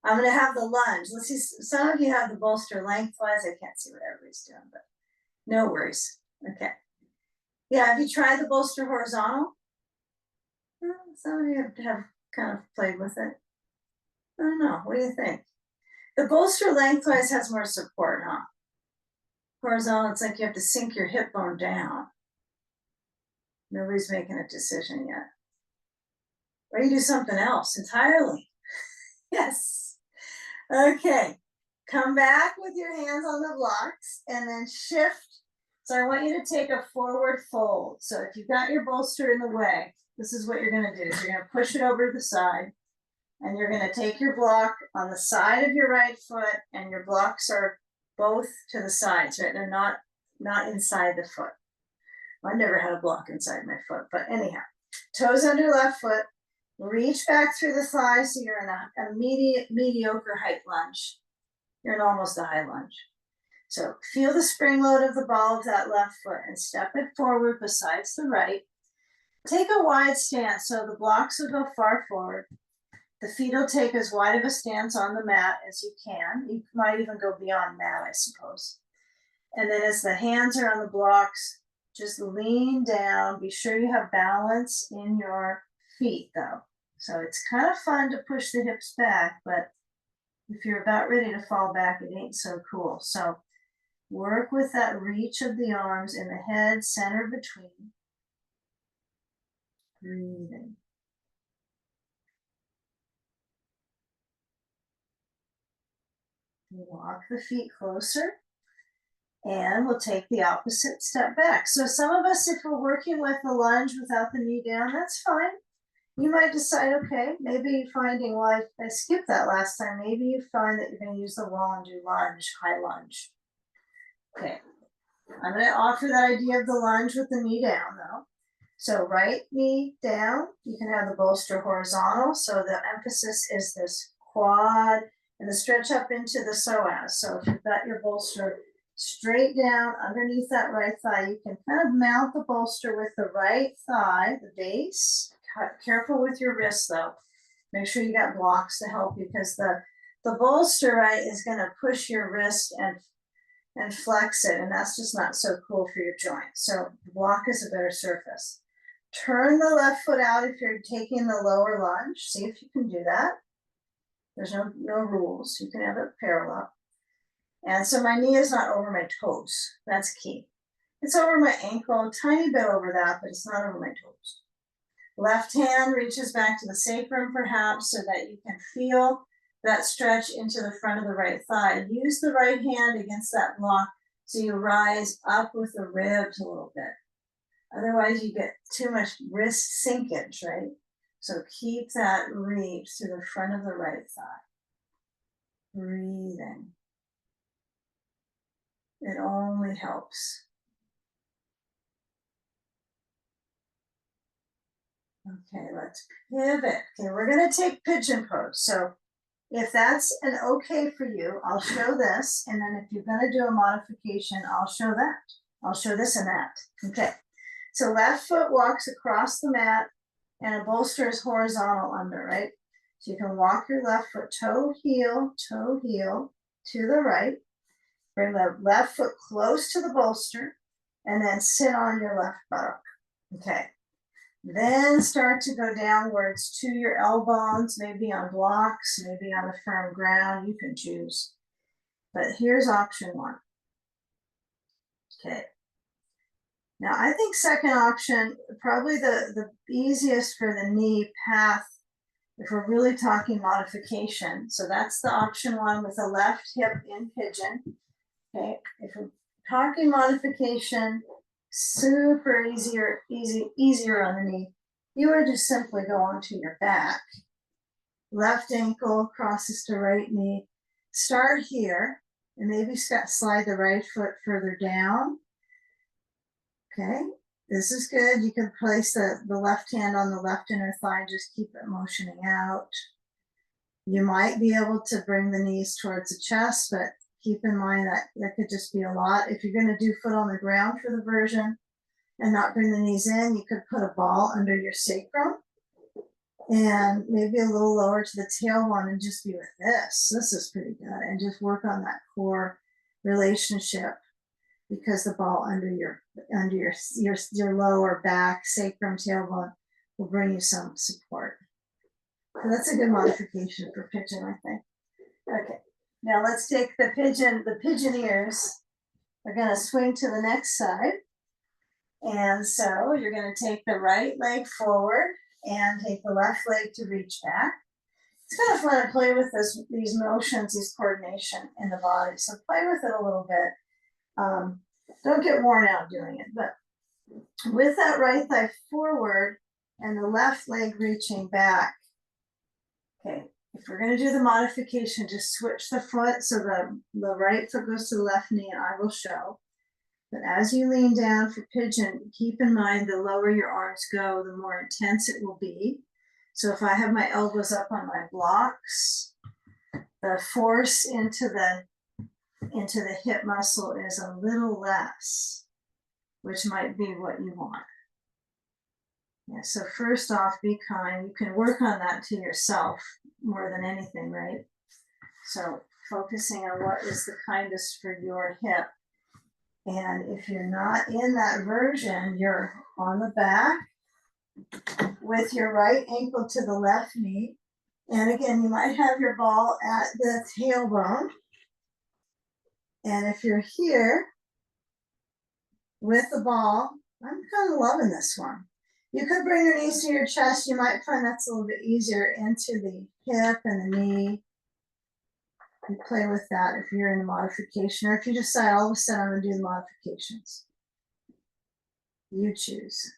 I'm going to have the lunge. Let's see, some of you have the bolster lengthwise. I can't see what everybody's doing, but no worries. Okay. Yeah, have you tried the bolster horizontal? Some of you have kind of played with it. I don't know. What do you think? The bolster lengthwise has more support, huh? Horizontal, it's like you have to sink your hip bone down. Nobody's making a decision yet. Or you do something else entirely. Yes. Okay. Come back with your hands on the blocks and then shift. So I want you to take a forward fold. So if you've got your bolster in the way, this is what you're going to do. You're going to push it over to the side. And you're going to take your block on the side of your right foot, and your blocks are both to the sides, right? They're not inside the foot. I've never had a block inside my foot, but anyhow, toes under left foot, reach back through the thigh so you're in a mediocre height lunge. You're in almost a high lunge. So feel the spring load of the ball of that left foot and step it forward besides the right. Take a wide stance so the blocks will go far forward. The feet will take as wide of a stance on the mat as you can. You might even go beyond mat, I suppose. And then as the hands are on the blocks, just lean down. Be sure you have balance in your feet, though. So it's kind of fun to push the hips back, but if you're about ready to fall back, it ain't so cool. So work with that reach of the arms in the head, center between. Breathing. Walk the feet closer, and we'll take the opposite step back. So some of us, if we're working with the lunge without the knee down, that's fine. You might decide, okay, maybe you're finding, well, I skipped that last time. Maybe you find that you're going to use the wall and do lunge, high lunge. Okay, I'm going to offer that idea of the lunge with the knee down, though. So right knee down, you can have the bolster horizontal. So the emphasis is this quad and the stretch up into the psoas. So if you've got your bolster straight down underneath that right thigh, you can kind of mount the bolster with the right thigh, the base. Careful with your wrist though. Make sure you got blocks to help you, because the bolster, right, is going to push your wrist and flex it, and that's just not so cool for your joint. So the block is a better surface. Turn the left foot out if you're taking the lower lunge. See if you can do that. There's no rules. You can have it parallel. And so my knee is not over my toes. That's key. It's over my ankle, a tiny bit over that, but it's not over my toes. Left hand reaches back to the sacrum perhaps, so that you can feel that stretch into the front of the right thigh. Use the right hand against that block so you rise up with the ribs a little bit. Otherwise you get too much wrist sinkage, right? So keep that reach to the front of the right thigh. Breathing. It only helps. Okay, let's pivot. Okay, we're going to take pigeon pose. So if that's an okay for you, I'll show this. And then if you're going to do a modification, I'll show that. I'll show this and that. Okay, so left foot walks across the mat and a bolster is horizontal under, right? So you can walk your left foot toe heel to the right. Bring the left foot close to the bolster and then sit on your left buttock. Okay. Then start to go downwards to your elbows, maybe on blocks, maybe on the firm ground. You can choose. But here's option one. Okay. Now I think second option, probably the easiest for the knee path, if we're really talking modification. So that's the option one with the left hip in pigeon. Okay. If we're talking modification, super easier on the knee. You would just simply go onto your back. Left ankle crosses to right knee. Start here and maybe slide the right foot further down. Okay, this is good. You can place the left hand on the left inner thigh, just keep it motioning out. You might be able to bring the knees towards the chest, but keep in mind that that could just be a lot. If you're going to do foot on the ground for the version and not bring the knees in, you could put a ball under your sacrum and maybe a little lower to the tailbone and just be with this. This is pretty good. And just work on that core relationship, because the ball under your lower back, sacrum, tailbone will bring you some support. So that's a good modification for pigeon, I think. Okay. Now let's take the pigeon ears. We're going to swing to the next side. And so you're going to take the right leg forward and take the left leg to reach back. It's kind of fun to play with these motions, these coordination in the body. So play with it a little bit. Don't get worn out doing it, but with that right thigh forward and the left leg reaching back. Okay, if we're going to do the modification, just switch the foot so the right foot goes to the left knee, and I will show. But as you lean down for pigeon, keep in mind the lower your arms go, the more intense it will be. So if I have my elbows up on my blocks, the force into the hip muscle is a little less, which might be what you want. Yeah, so first off, be kind. You can work on that to yourself more than anything, right? So focusing on what is the kindest for your hip. And if you're not in that version, you're on the back with your right ankle to the left knee. And again, you might have your ball at the tailbone. And if you're here with the ball, I'm kind of loving this one. You could bring your knees to your chest. You might find that's a little bit easier into the hip and the knee. You play with that if you're in the modification, or if you decide all of a sudden I'm going to do the modifications. You choose.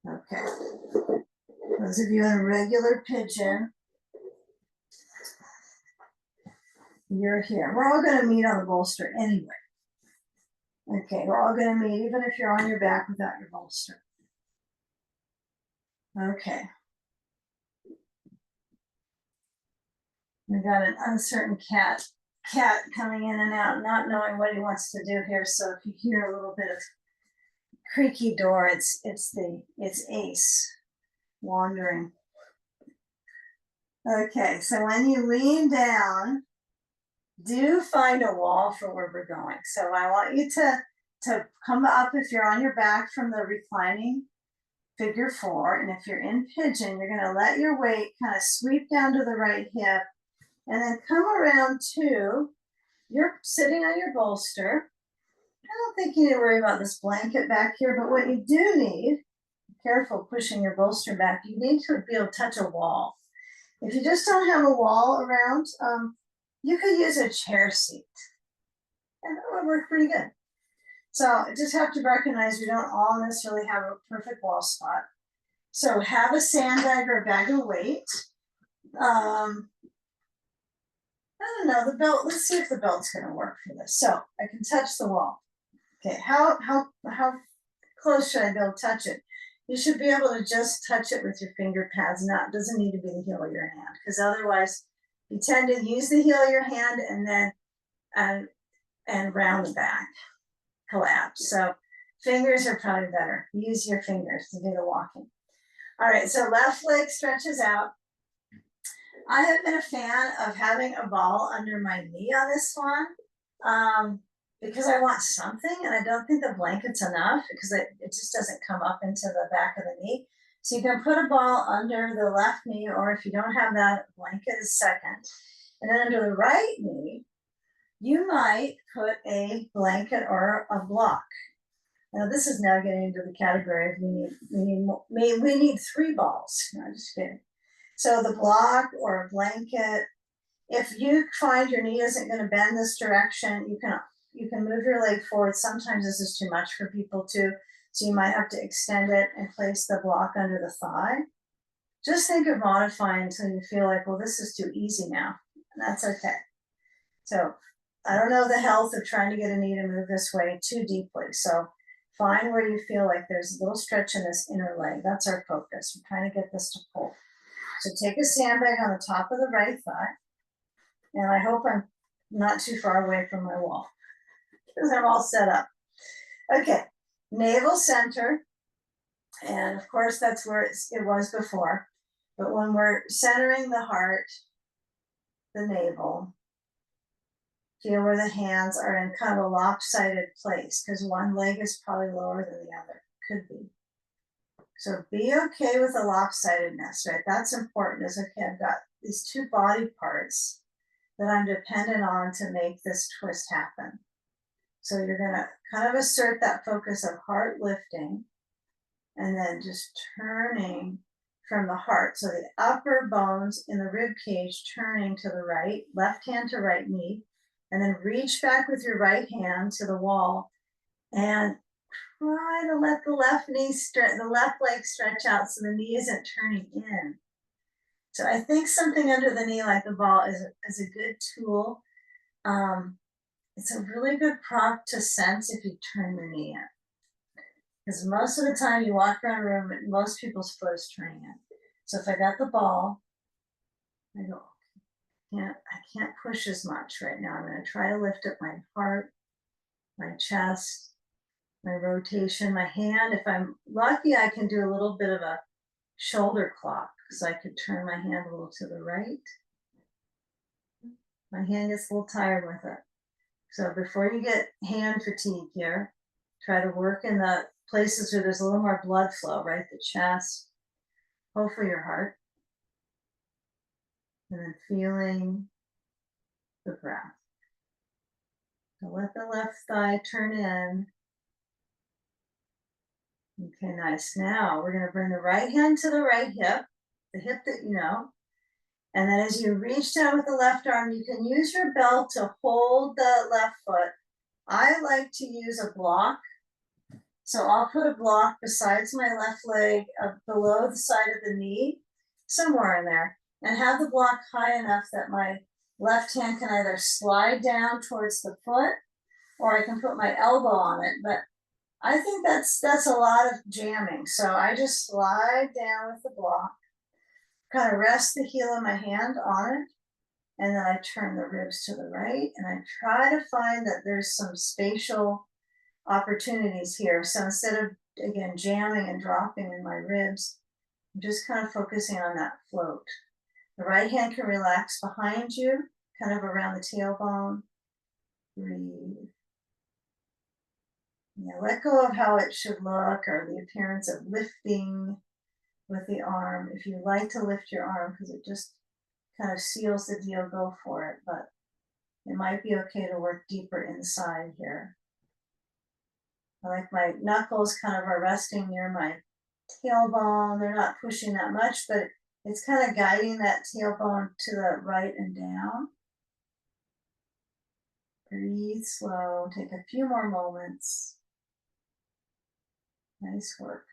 Okay. Those of you in a regular pigeon, you're here. We're all going to meet on the bolster anyway. Okay, we're all gonna meet, even if you're on your back without your bolster. Okay. We got an uncertain cat coming in and out, not knowing what he wants to do here. So if you hear a little bit of creaky door, it's Ace wandering. Okay, so when you lean down, do find a wall for where we're going. So I want you to come up if you're on your back from the reclining figure 4. And if you're in pigeon, you're going to let your weight kind of sweep down to the right hip and then come around to, you're sitting on your bolster. I don't think you need to worry about this blanket back here, but what you do need, careful pushing your bolster back, you need to be able to touch a wall. If you just don't have a wall around, you could use a chair seat. And that would work pretty good. So just have to recognize we don't all necessarily have a perfect wall spot. So have a sandbag or a bag of weight. I don't know, the belt, let's see if the belt's gonna work for this. So I can touch the wall. Okay, how close should I be able to touch it? You should be able to just touch it with your finger pads, not, doesn't need to be the heel of your hand, because otherwise you tend to use the heel of your hand and then and round the back, collapse. So fingers are probably better. Use your fingers to do the walking. All right, so left leg stretches out. I have been a fan of having a ball under my knee on this one because I want something, and I don't think the blanket's enough because it just doesn't come up into the back of the knee. So you can put a ball under the left knee, or if you don't have that, blanket is second. And then under the right knee, you might put a blanket or a block. Now this is now getting into the category of we need 3 balls. No, just kidding. So the block or a blanket. If you find your knee isn't going to bend this direction, you can move your leg forward. Sometimes this is too much for people too, so you might have to extend it and place the block under the thigh. Just think of modifying until you feel like, well, this is too easy now, and that's okay. So I don't know the health of trying to get a knee to move this way too deeply. So find where you feel like there's a little stretch in this inner leg. That's our focus. We're trying to get this to pull. So take a sandbag on the top of the right thigh. And I hope I'm not too far away from my wall because I'm all set up. Okay, navel center. And of course, that's where it was before. But when we're centering the heart, the navel, feel where the hands are in kind of a lopsided place because one leg is probably lower than the other. Could be. So be okay with the lopsidedness, right? That's important. Is okay, I've got these 2 body parts that I'm dependent on to make this twist happen. So you're gonna kind of assert that focus of heart lifting and then just turning from the heart. So the upper bones in the rib cage turning to the right, left hand to right knee, and then reach back with your right hand to the wall and try to let the left knee stretch, the left leg stretch out so the knee isn't turning in. So I think something under the knee like the ball is a good tool. It's a really good prop to sense if you turn your knee in. Because most of the time you walk around a room and most people's foot is turning in. So if I got the ball, I go, I can't push as much right now. I'm going to try to lift up my heart, my chest, my rotation, my hand. If I'm lucky, I can do a little bit of a shoulder clock. So I could turn my hand a little to the right. My hand gets a little tired with it. So before you get hand fatigue here, try to work in the places where there's a little more blood flow, right? The chest, hopefully your heart. And then feeling the breath. So let the left thigh turn in. Okay, nice. Now we're going to bring the right hand to the right hip, the hip that you know. And then as you reach down with the left arm, you can use your belt to hold the left foot. I like to use a block. So I'll put a block besides my left leg below the side of the knee, somewhere in there, and have the block high enough that my left hand can either slide down towards the foot or I can put my elbow on it, but I think that's a lot of jamming. So I just slide down with the block, kind of rest the heel of my hand on it, and then I turn the ribs to the right, and I try to find that there's some spatial opportunities here. So instead of, again, jamming and dropping in my ribs, I'm just kind of focusing on that float. The right hand can relax behind you, kind of around the tailbone. Breathe. Yeah, let go of how it should look or the appearance of lifting with the arm. If you like to lift your arm because it just kind of seals the deal, go for it. But it might be okay to work deeper inside here. I like my knuckles kind of are resting near my tailbone. They're not pushing that much, but it's kind of guiding that tailbone to the right and down. Breathe slow. Take a few more moments. Nice work.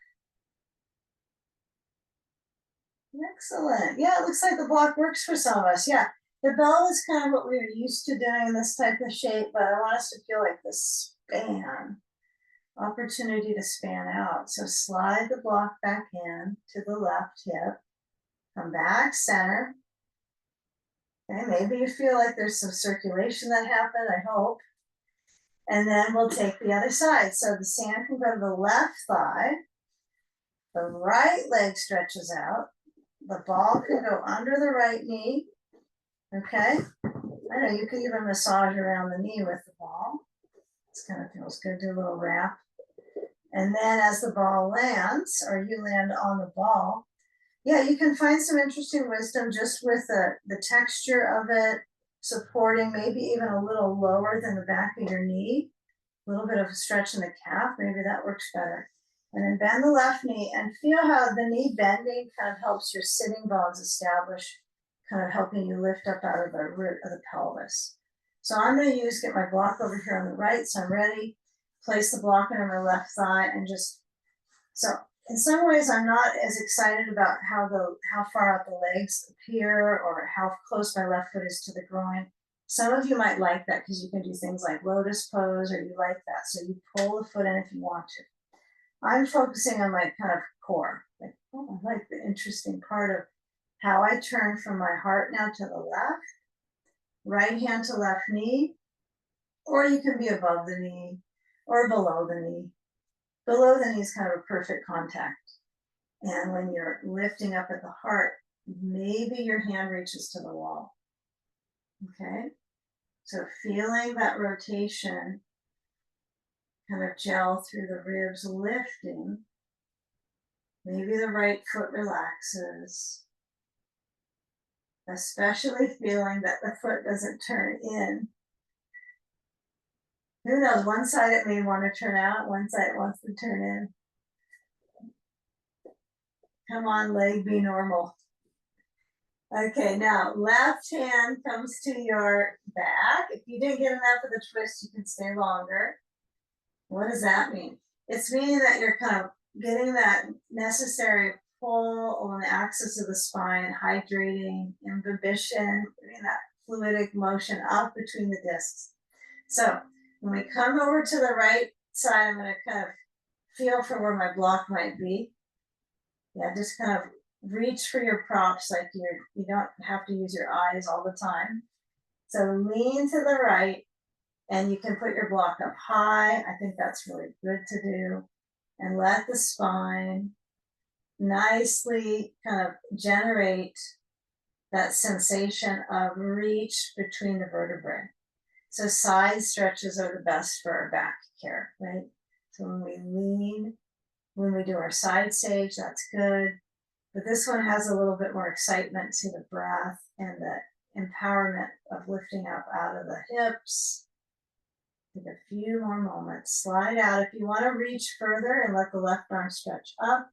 Excellent. Yeah, it looks like the block works for some of us. Yeah, the bell is kind of what we're used to doing in this type of shape, but I want us to feel like this span, opportunity to span out. So slide the block back in to the left hip, come back center. Okay, maybe you feel like there's some circulation that happened, I hope. And then we'll take the other side. So the sand can go to the left thigh, the right leg stretches out, the ball can go under the right knee. Okay, I know you could even massage around the knee with the ball. This kind of feels good. Do a little wrap. And then as the ball lands, or you land on the ball, yeah, you can find some interesting wisdom just with the texture of it, supporting maybe even a little lower than the back of your knee. A little bit of a stretch in the calf, maybe that works better. And then bend the left knee and feel how the knee bending kind of helps your sitting bones establish, kind of helping you lift up out of the root of the pelvis. So I'm going to get my block over here on the right. So I'm ready. Place the block under my left thigh and just, so in some ways I'm not as excited about how far out the legs appear or how close my left foot is to the groin. Some of you might like that because you can do things like lotus pose or you like that. So you pull the foot in if you want to. I'm focusing on my kind of core. Like, oh, I like the interesting part of how I turn from my heart now to the left, right hand to left knee, or you can be above the knee or below the knee. Below the knee is kind of a perfect contact. And when you're lifting up at the heart, maybe your hand reaches to the wall. Okay, so feeling that rotation kind of gel through the ribs, lifting. Maybe the right foot relaxes, especially feeling that the foot doesn't turn in. Who knows, one side it may want to turn out, one side it wants to turn in. Come on, leg, be normal. Okay, now left hand comes to your back. If you didn't get enough of the twist, you can stay longer. What does that mean? It's meaning that you're kind of getting that necessary pull on the axis of the spine, hydrating, imbibition, getting that fluidic motion up between the discs. So when we come over to the right side, I'm going to kind of feel for where my block might be. Yeah, just kind of reach for your props like you don't have to use your eyes all the time. So lean to the right and you can put your block up high. I think that's really good to do. And let the spine nicely kind of generate that sensation of reach between the vertebrae. So side stretches are the best for our back care, right? So when we lean, when we do our side sage, that's good. But this one has a little bit more excitement to the breath and the empowerment of lifting up out of the hips. Take a few more moments. Slide out. If you want to reach further and let the left arm stretch up,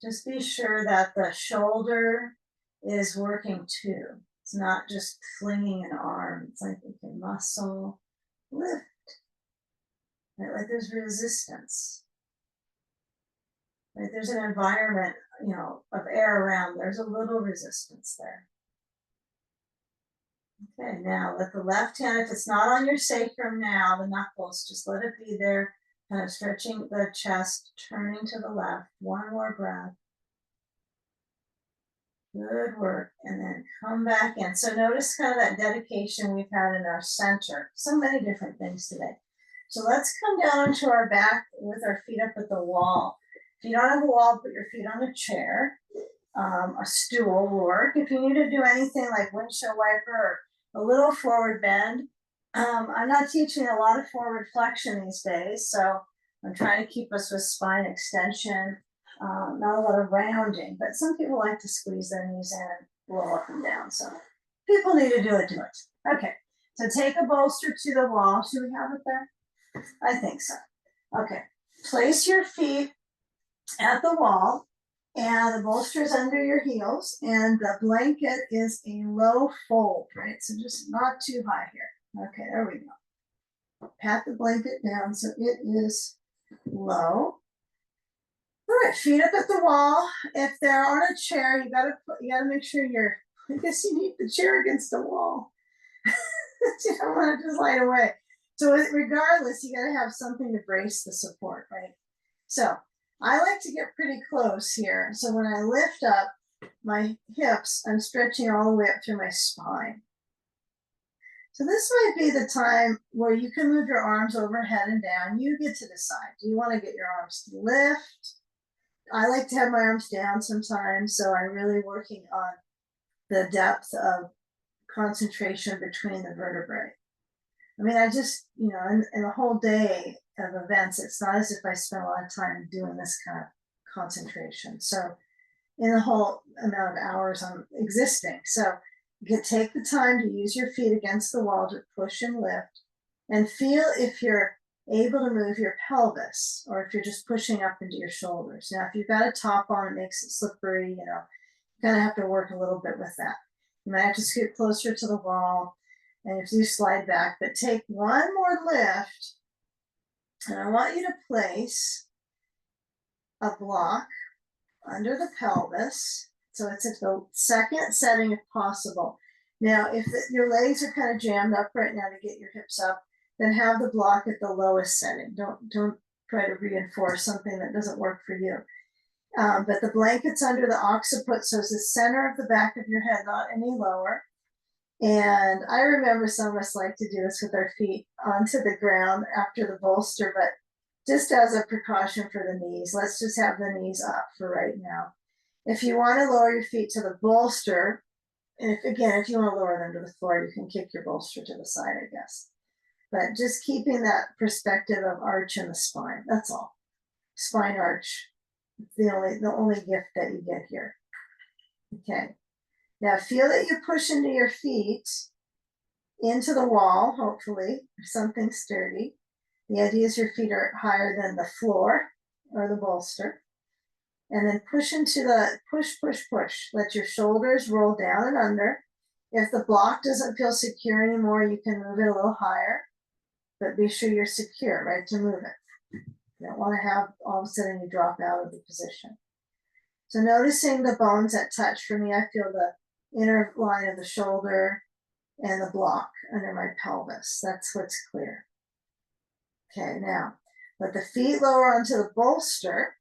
just be sure that the shoulder is working too. It's not just flinging an arm. It's like you can muscle lift. Right? Like there's resistance. Right? There's an environment, of air around. There's a little resistance there. Okay, now let the left hand, if it's not on your sacrum now, the knuckles, just let it be there, kind of stretching the chest, turning to the left. One more breath. Good work. And then come back in. So notice kind of that dedication we've had in our center. So many different things today. So let's come down onto our back with our feet up at the wall. If you don't have a wall, put your feet on a chair. A stool will work. If you need to do anything like windshield wiper or a little forward bend, I'm not teaching a lot of forward flexion these days, so I'm trying to keep us with spine extension, not a lot of rounding, but some people like to squeeze their knees in and roll up and down, so people need to do it, do it. Okay, so take a bolster to the wall. Should we have it there? I think so. Okay, place your feet at the wall, and the bolster is under your heels, and the blanket is a low fold, right? So just not too high here. Okay, there we go. Pat the blanket down so it is low. All right, feet up at the wall. If they're on a chair, you gotta make sure I guess you need the chair against the wall. You don't want to just lie away. So regardless, you gotta have something to brace the support, right? So I like to get pretty close here. So when I lift up my hips, I'm stretching all the way up through my spine. So this might be the time where you can move your arms overhead and down. You get to decide. Do you want to get your arms to lift? I like to have my arms down sometimes, so I'm really working on the depth of concentration between the vertebrae. I mean, I just, in the whole day of events, it's not as if I spend a lot of time doing this kind of concentration. So in the whole amount of hours I'm existing. So you take the time to use your feet against the wall to push and lift, and feel if you're able to move your pelvis or if you're just pushing up into your shoulders. Now, if you've got a top on, it makes it slippery, you kind of have to work a little bit with that. You might have to scoot closer to the wall, and if you slide back, but take one more lift, and I want you to place a block under the pelvis. So it's at the second setting if possible. Now, if your legs are kind of jammed up right now to get your hips up, then have the block at the lowest setting. Don't try to reinforce something that doesn't work for you. But the blanket's under the occiput, so it's the center of the back of your head, not any lower. And I remember some of us like to do this with our feet onto the ground after the bolster, but just as a precaution for the knees, let's just have the knees up for right now. If you want to lower your feet to the bolster, and if you want to lower them to the floor, you can kick your bolster to the side, I guess. But just keeping that perspective of arch in the spine, that's all. Spine arch, the only gift that you get here. Okay. Now feel that you push into your feet into the wall, hopefully, or something sturdy. The idea is your feet are higher than the floor or the bolster. And then push into the push. Let your shoulders roll down and under. If the block doesn't feel secure anymore, you can move it a little higher, but be sure you're secure, right, to move it. You don't want to have all of a sudden you drop out of the position. So noticing the bones that touch, for me, I feel the inner line of the shoulder and the block under my pelvis. That's what's clear. Okay, now let the feet lower onto the bolster.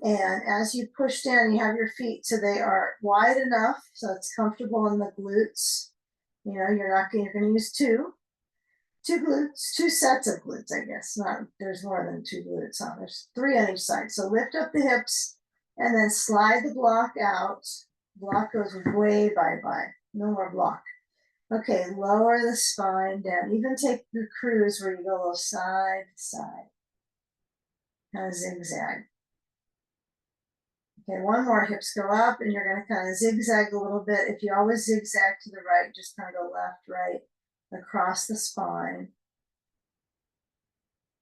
And as you push down, you have your feet so they are wide enough so it's comfortable in the glutes. You're going to use two glutes, two sets of glutes, I guess. There's more than two glutes on. There's three on each side. So lift up the hips and then slide the block out. Block goes way bye-bye. No more block. Okay, lower the spine down. Even take the cruise where you go a little side to side. Kind of zigzag. Okay, one more, hips go up, and you're going to kind of zigzag a little bit. If you always zigzag to the right, just kind of go left, right, across the spine.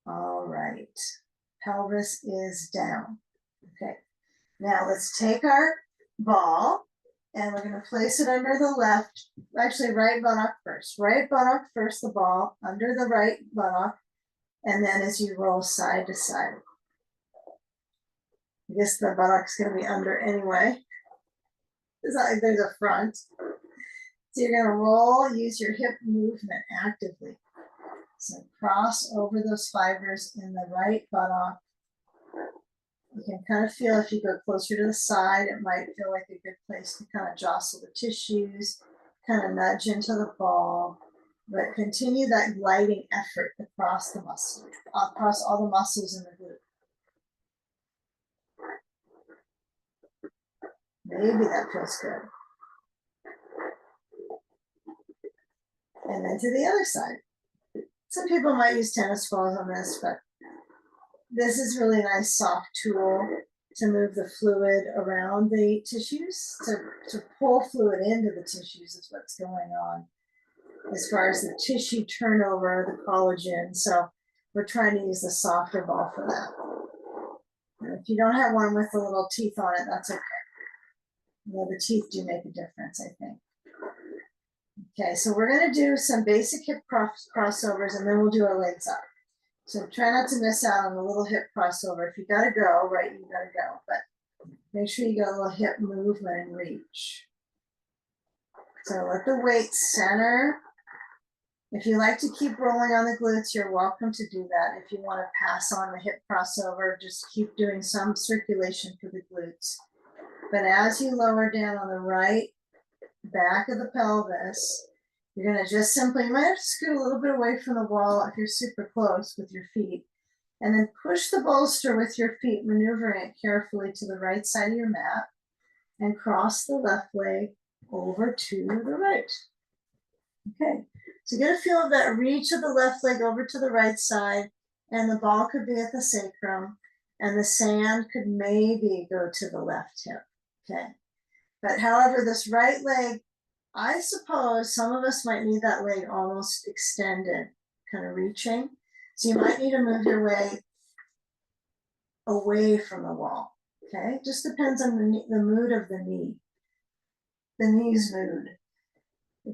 All right, pelvis is down. Okay, now let's take our ball, and we're going to place it under the left, actually right buttock first. Right buttock first, the ball, under the right buttock, and then as you roll side to side. I guess the buttock's going to be under anyway. It's not like there's a front. So you're going to roll, use your hip movement actively. So cross over those fibers in the right buttock. You can kind of feel if you go closer to the side, it might feel like a good place to kind of jostle the tissues, kind of nudge into the ball, but continue that gliding effort across the muscle, across all the muscles in the glute. Maybe that feels good. And then to the other side. Some people might use tennis balls on this, but this is really a nice soft tool to move the fluid around the tissues, to pull fluid into the tissues is what's going on as far as the tissue turnover, the collagen. So we're trying to use the softer ball for that. And if you don't have one with the little teeth on it, that's okay. Well, the teeth do make a difference, I think. Okay, so we're going to do some basic hip crossovers, and then we'll do our legs up. So try not to miss out on the little hip crossover. If you got to go, right, you got to go. But make sure you got a little hip movement and reach. So let the weight center. If you like to keep rolling on the glutes, you're welcome to do that. If you want to pass on the hip crossover, just keep doing some circulation for the glutes. But as you lower down on the right back of the pelvis, you're going to just simply, you might have to scoot a little bit away from the wall if you're super close with your feet, and then push the bolster with your feet, maneuvering it carefully to the right side of your mat, and cross the left leg over to the right. Okay, so get a feel of that reach of the left leg over to the right side, and the ball could be at the sacrum, and the sand could maybe go to the left hip. Okay, but however, this right leg, I suppose some of us might need that leg almost extended, kind of reaching. So you might need to move your way away from the wall. Okay, just depends on the mood of the knee, the knee's mood.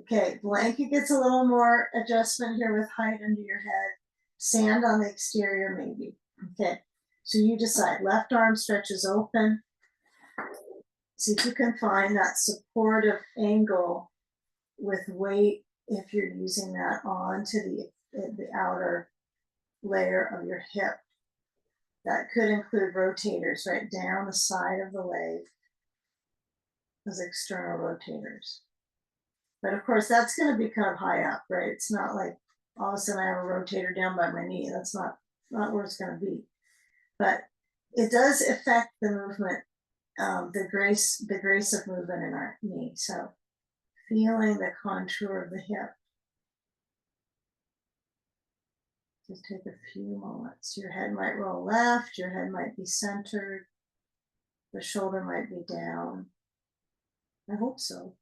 Okay, blanket gets a little more adjustment here with height under your head. Sand on the exterior, maybe. Okay, so you decide. Left arm stretches open. See if you can find that supportive angle with weight if you're using that onto the outer layer of your hip. That could include rotators right down the side of the leg, those external rotators. But of course, that's going to be kind of high up, right? It's not like all of a sudden I have a rotator down by my knee. That's not where it's going to be. But it does affect the movement, the grace of movement in our knee. So feeling the contour of the hip. Just take a few moments. Your head might roll left, your head might be centered, the shoulder might be down. I hope so.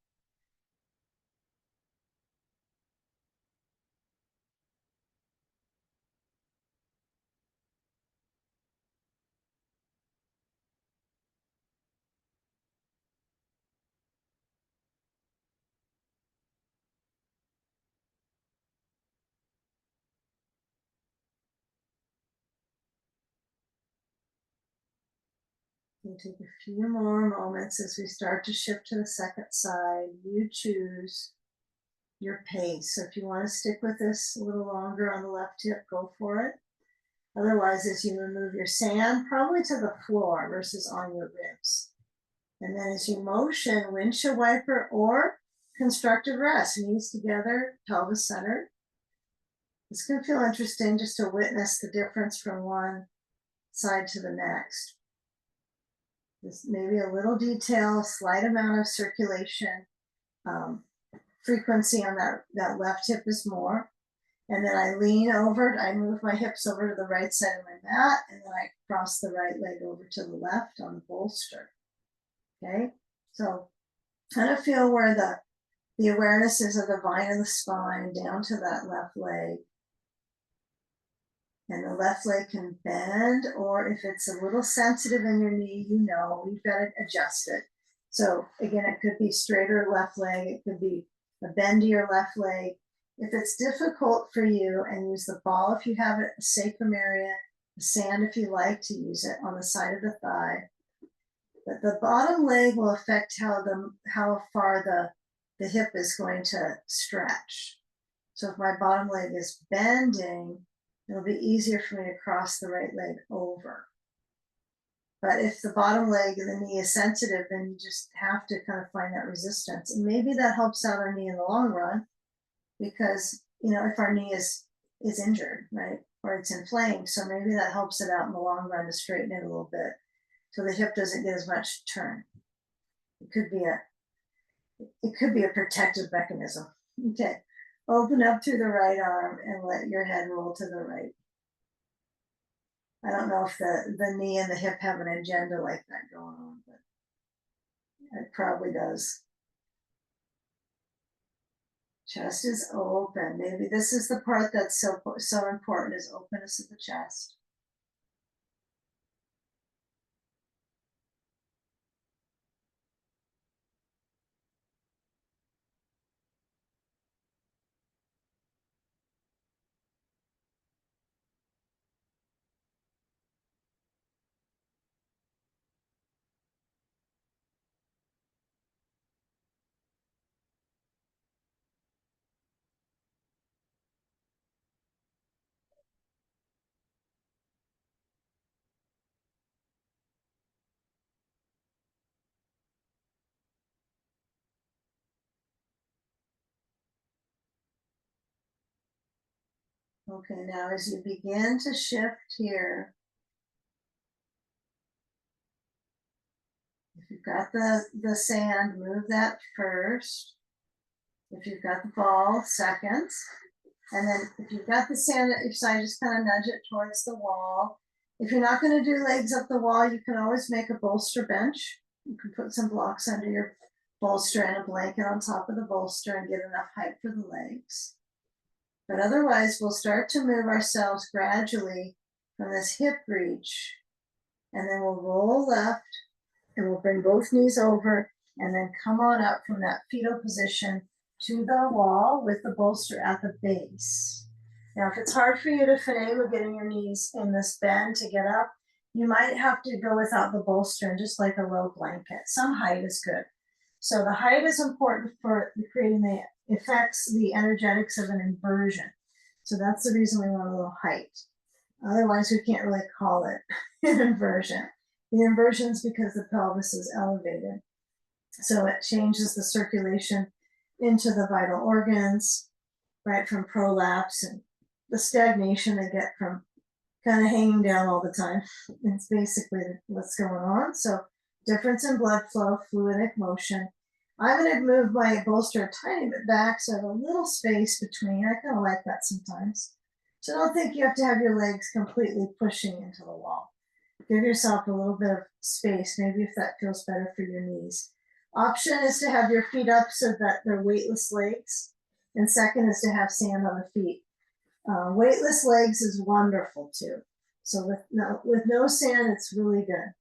We'll take a few more moments as we start to shift to the second side. You choose your pace. So if you want to stick with this a little longer on the left hip, go for it. Otherwise, as you remove your sand, probably to the floor versus on your ribs. And then as you motion, windshield wiper or constructive rest, knees together, pelvis centered. It's going to feel interesting just to witness the difference from one side to the next. Just maybe a little detail, slight amount of circulation. Frequency on that left hip is more. And then I lean over, I move my hips over to the right side of my mat, and then I cross the right leg over to the left on the bolster. Okay, so kind of feel where the awareness is of the vine of the spine down to that left leg. And the left leg can bend, or if it's a little sensitive in your knee, we've got to adjust it. So again, it could be straighter left leg, it could be a bendier left leg. If it's difficult for you, and use the ball if you have it, the sacrum area, the sand if you like to use it on the side of the thigh. But the bottom leg will affect how far the hip is going to stretch. So if my bottom leg is bending, it'll be easier for me to cross the right leg over. But if the bottom leg and the knee is sensitive, then you just have to kind of find that resistance. And maybe that helps out our knee in the long run because, if our knee is injured, right? Or it's inflamed. So maybe that helps it out in the long run to straighten it a little bit. So the hip doesn't get as much turn. It could be a protective mechanism. Okay. Open up through the right arm and let your head roll to the right. I don't know if the knee and the hip have an agenda like that going on, but it probably does. Chest is open. Maybe this is the part that's so important is openness of the chest. Okay, now as you begin to shift here, if you've got the sand, move that first. If you've got the ball, second. And then if you've got the sand at your side, just kind of nudge it towards the wall. If you're not going to do legs up the wall, you can always make a bolster bench. You can put some blocks under your bolster and a blanket on top of the bolster and get enough height for the legs. But otherwise, we'll start to move ourselves gradually from this hip reach. And then we'll roll left and we'll bring both knees over and then come on up from that fetal position to the wall with the bolster at the base. Now, if it's hard for you to finagle getting your knees in this bend to get up, you might have to go without the bolster and just like a low blanket. Some height is good. So the height is important for creating the effects, the energetics of an inversion. So that's the reason we want a little height. Otherwise, we can't really call it an inversion. The inversion is because the pelvis is elevated. So it changes the circulation into the vital organs, right, from prolapse and the stagnation they get from kind of hanging down all the time. It's basically what's going on. So difference in blood flow, fluidic motion. I'm going to move my bolster a tiny bit back so I have a little space between. I kind of like that sometimes. So don't think you have to have your legs completely pushing into the wall. Give yourself a little bit of space, maybe if that feels better for your knees. Option is to have your feet up so that they're weightless legs. And second is to have sand on the feet. Weightless legs is wonderful too. So with no sand, it's really good.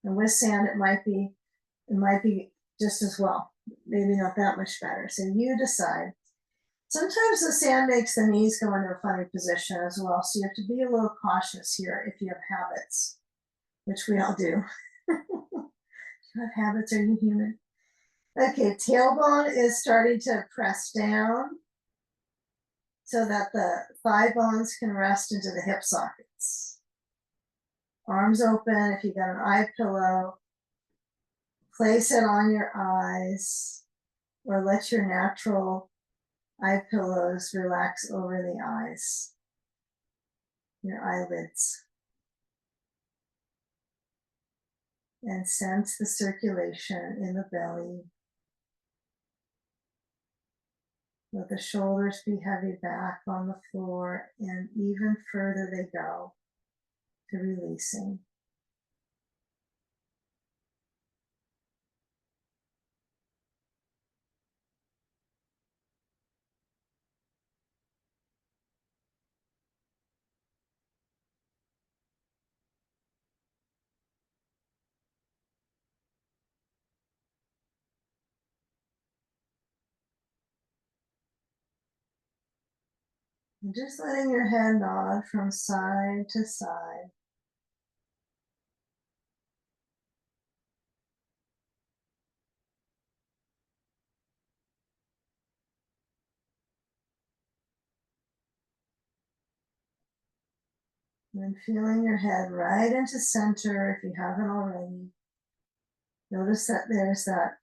And with sand, it might be just as well. Maybe not that much better. So you decide. Sometimes the sand makes the knees go into a funny position as well. So you have to be a little cautious here if you have habits, which we all do. You have habits, are you human? Okay, tailbone is starting to press down so that the thigh bones can rest into the hip sockets. Arms open. If you've got an eye pillow, place it on your eyes or let your natural eye pillows relax over the eyes, your eyelids. And sense the circulation in the belly. Let the shoulders be heavy back on the floor, and even further they go to releasing. And just letting your head nod from side to side. And feeling your head right into center if you haven't already. Notice that there's that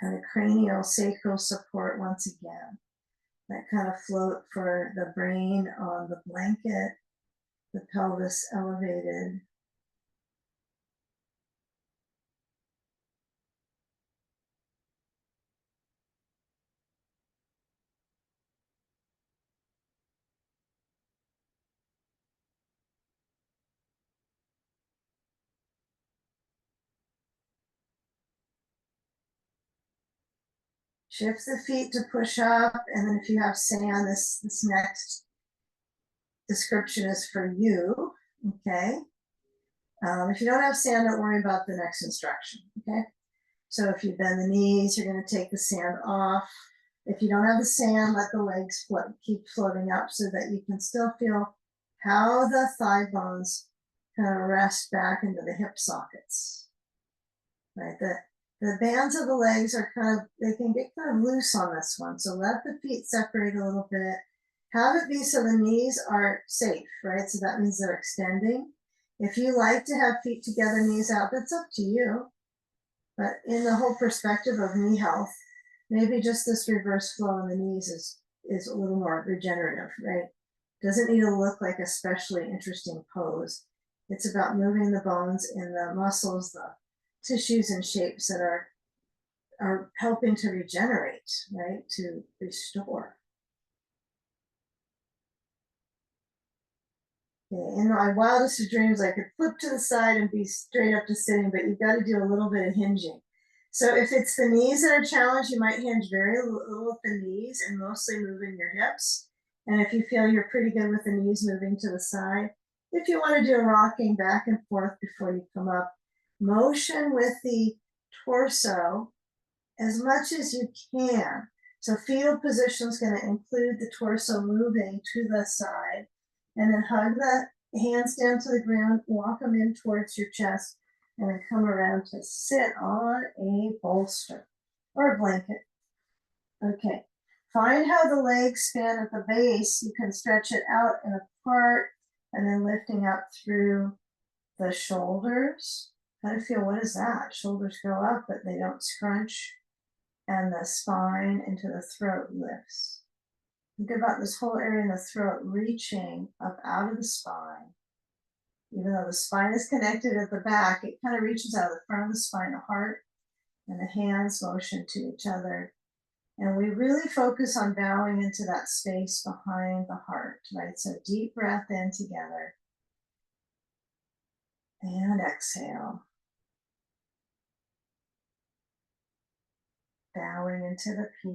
kind of cranial sacral support once again. That kind of float for the brain on the blanket, the pelvis elevated. Shift the feet to push up, and then if you have sand, this next description is for you, okay? If you don't have sand, don't worry about the next instruction, okay? So if you bend the knees, you're gonna take the sand off. If you don't have the sand, let the legs keep floating up so that you can still feel how the thigh bones kind of rest back into the hip sockets, right? The bands of the legs are they can get kind of loose on this one. So let the feet separate a little bit. Have it be so the knees are safe, right? So that means they're extending. If you like to have feet together, knees out, that's up to you. But in the whole perspective of knee health, maybe just this reverse flow in the knees is a little more regenerative, right? Doesn't need to look like a especially interesting pose. It's about moving the bones and the muscles, the tissues and shapes that are helping to regenerate, right? To restore. Okay, in my wildest of dreams, I could flip to the side and be straight up to sitting, but you've got to do a little bit of hinging. So if it's the knees that are challenged, you might hinge very little at the knees and mostly moving your hips. And if you feel you're pretty good with the knees moving to the side, if you want to do a rocking back and forth before you come up, motion with the torso as much as you can. So fetal position is going to include the torso moving to the side, and then hug the hands down to the ground, walk them in towards your chest, and then come around to sit on a bolster or a blanket. Okay, find how the legs span at the base. You can stretch it out and apart, and then lifting up through the shoulders. Kind of feel, what is that? Shoulders go up, but they don't scrunch, and the spine into the throat lifts. Think about this whole area in the throat reaching up out of the spine. Even though the spine is connected at the back, it kind of reaches out of the front of the spine to heart, and the hands motion to each other. And we really focus on bowing into that space behind the heart, right? So deep breath in together. And exhale. Bowing into the peace.